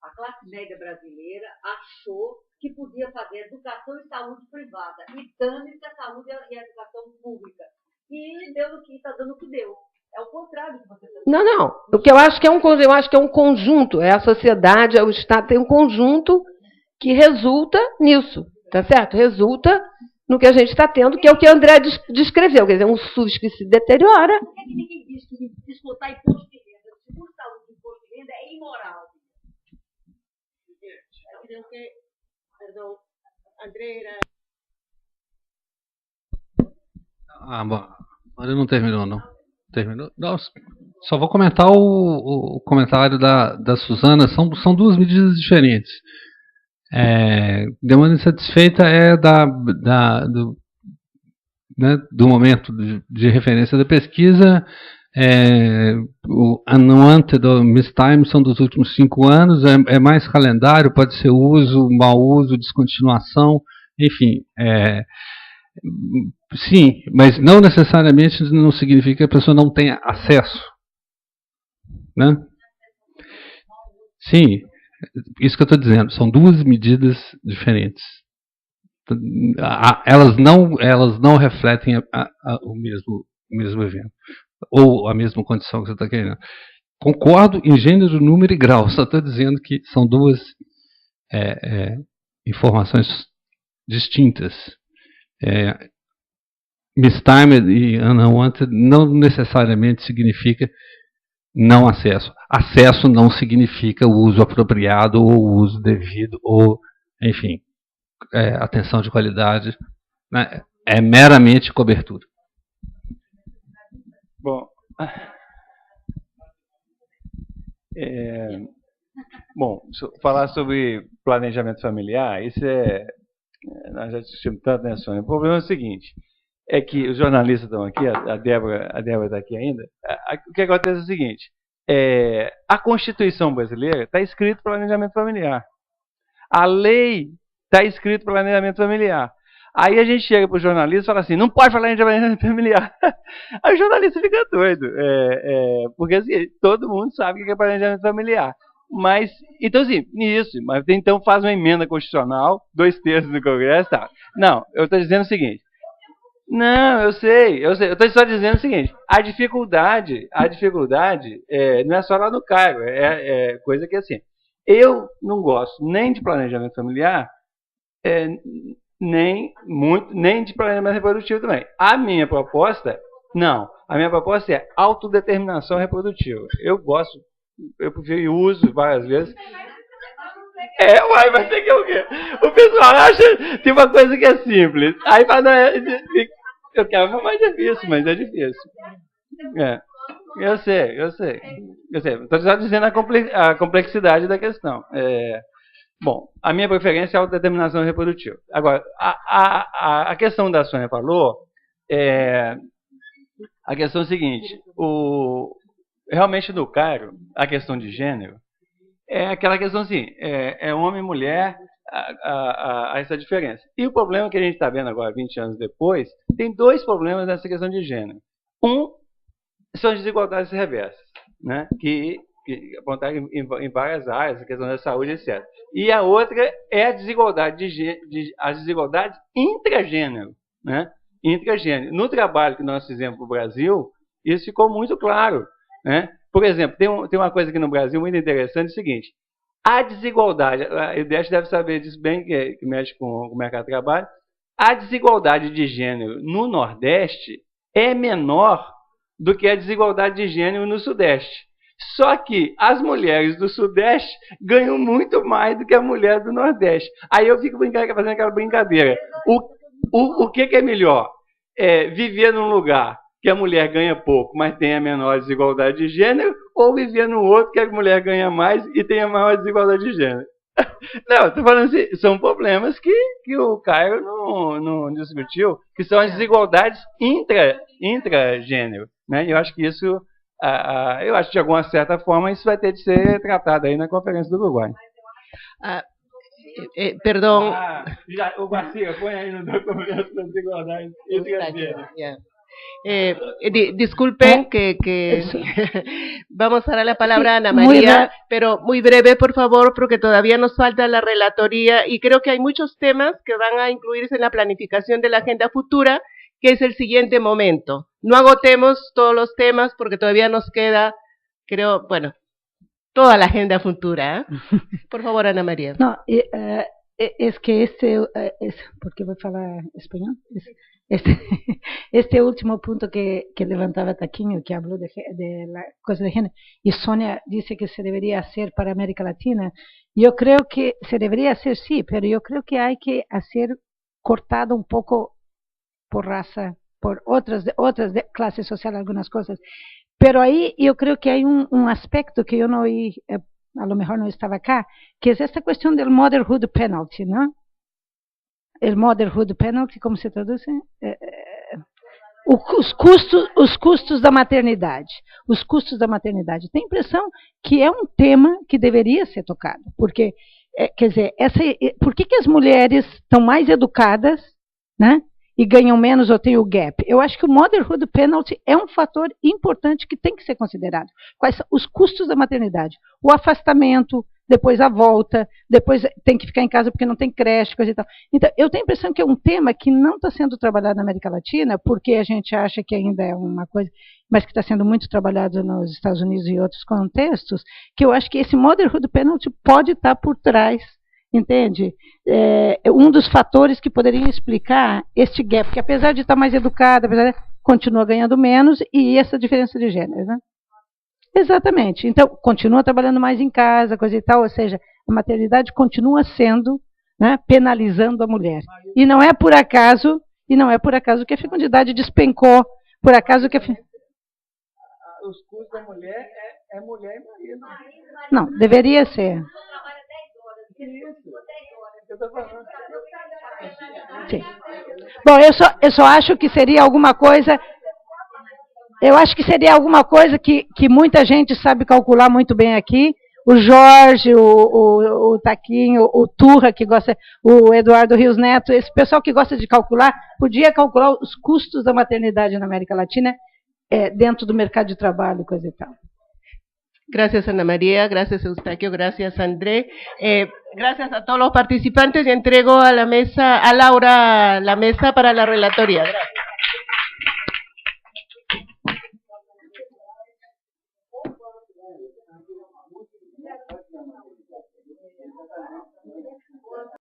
A classe média brasileira achou que podia fazer educação e saúde privada, e dane-se a saúde e a educação pública. E deu no que está dando o que deu. É o contrário do que você está dizendo. Não. O que eu acho que é um conjunto, é a sociedade, é o Estado, tem um conjunto que resulta nisso, tá certo? Resulta no que a gente está tendo, que é o que André descreveu, quer dizer, um SUS que se deteriora. Por que ninguém diz que descontar imposto de renda, seguro saúde e imposto de renda é imoral? Creo que, perdón, André era... Bom, ele não terminou, não. Terminou? Não, só vou comentar o comentário da Suzana. São duas medidas diferentes. Demanda insatisfeita é do momento de referência da pesquisa. O unwanted ou mistime são dos últimos 5 anos. É mais calendário, pode ser uso, mau uso, descontinuação, enfim. Sim, mas não necessariamente não significa que a pessoa não tenha acesso. Né? Sim, isso que eu estou dizendo. São duas medidas diferentes. Elas não refletem o mesmo evento. Ou a mesma condição que você está querendo. Concordo em gênero, número e grau. Só estou dizendo que são duas informações distintas. Mistimed e unwanted não necessariamente significa não acesso. Acesso não significa o uso apropriado ou o uso devido ou, enfim, atenção de qualidade. Né? É meramente cobertura. Bom, falar sobre planejamento familiar, isso nós já discutimos tanto, né, Sônia? O problema é o seguinte, é que os jornalistas estão aqui, a Débora está aqui ainda, o que acontece é o seguinte, a Constituição brasileira está escrito planejamento familiar, a lei está escrito planejamento familiar. Aí a gente chega para o jornalista e fala assim, não pode falar em planejamento familiar. Aí o jornalista fica doido, porque assim, todo mundo sabe o que é planejamento familiar. Mas, então assim, mas então faz uma emenda constitucional, 2/3 do Congresso, tá. Não, eu estou dizendo o seguinte, não, eu sei, eu estou só dizendo o seguinte, a dificuldade não é só lá no Cairo, é coisa que assim, eu não gosto nem de planejamento familiar, nem de planejamento reprodutivo também. A minha proposta é autodeterminação reprodutiva. Eu gosto, eu prefiro e uso várias vezes. Vai ter que o quê? O pessoal acha que tem uma coisa que é simples. Aí eu quero falar mais difícil, mas é difícil. Eu sei. Estou só dizendo a complexidade da questão. Bom, a minha preferência é a autodeterminação reprodutiva. Agora, a questão da Sônia falou, a questão é a seguinte, realmente no Cairo, a questão de gênero, é aquela questão assim, homem e mulher, essa diferença. E o problema que a gente está vendo agora, 20 anos depois, tem 2 problemas nessa questão de gênero. Um, são as desigualdades reversas, né, que apontaram em várias áreas, a questão da saúde, etc. E a outra é a desigualdade as desigualdades intragênero, né? Intragênero. No trabalho que nós fizemos para o Brasil, isso ficou muito claro, né? Por exemplo, tem uma coisa aqui no Brasil muito interessante, é o seguinte, a desigualdade, a IDEST deve saber disso bem, que mexe com o mercado de trabalho, a desigualdade de gênero no Nordeste é menor do que a desigualdade de gênero no Sudeste. Só que as mulheres do Sudeste ganham muito mais do que a mulher do Nordeste. Aí eu fico fazendo aquela brincadeira. O que é melhor? Viver num lugar que a mulher ganha pouco, mas tem a menor desigualdade de gênero, ou viver no outro que a mulher ganha mais e tem a maior desigualdade de gênero. Não, estou falando assim, são problemas que o Caio não discutiu, que são as desigualdades intragênero, né? Eu acho que isso, eu acho que de alguma certa forma isso vai ter de ser tratado aí na Conferência do Uruguai. Perdão. O Garcia, põe aí no documento das desigualdades intragênero. Disculpen que vamos a dar la palabra a Ana María, pero muy breve, por favor, porque todavía nos falta la relatoría y creo que hay muchos temas que van a incluirse en la planificación de la agenda futura, que es el siguiente momento. No agotemos todos los temas porque todavía nos queda, creo, bueno, toda la agenda futura. Por favor, Ana María. No, es que porque voy a hablar español. Este último punto que levantaba Taquinho, que habló de la cosa de género, y Sonia dice que se debería hacer para América Latina, yo creo que se debería hacer, sí, pero yo creo que hay que hacer cortado un poco por raza, por otras clases sociales, algunas cosas. Pero ahí yo creo que hay un aspecto que yo no oí, a lo mejor no estaba acá, que es esta cuestión del motherhood penalty, ¿no? El motherhood penalty, como se traduz? Os custos da maternidade. Os custos da maternidade. Tenho a impressão que é um tema que deveria ser tocado. Porque, quer dizer, por que as mulheres estão mais educadas, né, e ganham menos ou tem o gap? Eu acho que o motherhood penalty é um fator importante que tem que ser considerado. Quais são os custos da maternidade? O afastamento, depois a volta, depois tem que ficar em casa porque não tem creche, coisa e tal. Então, eu tenho a impressão que é um tema que não está sendo trabalhado na América Latina, porque a gente acha que ainda é uma coisa, mas que está sendo muito trabalhado nos Estados Unidos e outros contextos, que eu acho que esse motherhood penalty pode estar por trás, entende? Um dos fatores que poderiam explicar este gap, que apesar de estar mais educada, continua ganhando menos, e essa diferença de gênero, né? Exatamente. Então, continua trabalhando mais em casa, coisa e tal, ou seja, a maternidade continua sendo, né, penalizando a mulher. E não é por acaso que a fecundidade despencou, por acaso que os custos da mulher é mulher e marido. Não, deveria ser. Sim. Bom, eu só acho que seria alguma coisa. Eu acho que seria alguma coisa que muita gente sabe calcular muito bem aqui. O Jorge, o Taquinho, o Turra, que gosta, o Eduardo Rios Neto, esse pessoal que gosta de calcular, podia calcular os custos da maternidade na América Latina dentro do mercado de trabalho, coisa e tal. Gracias, Ana María, gracias, Eustaquio, gracias, André. Gracias a todos los participantes y entrego a la mesa, a Laura la mesa para la relatoría. Gracias.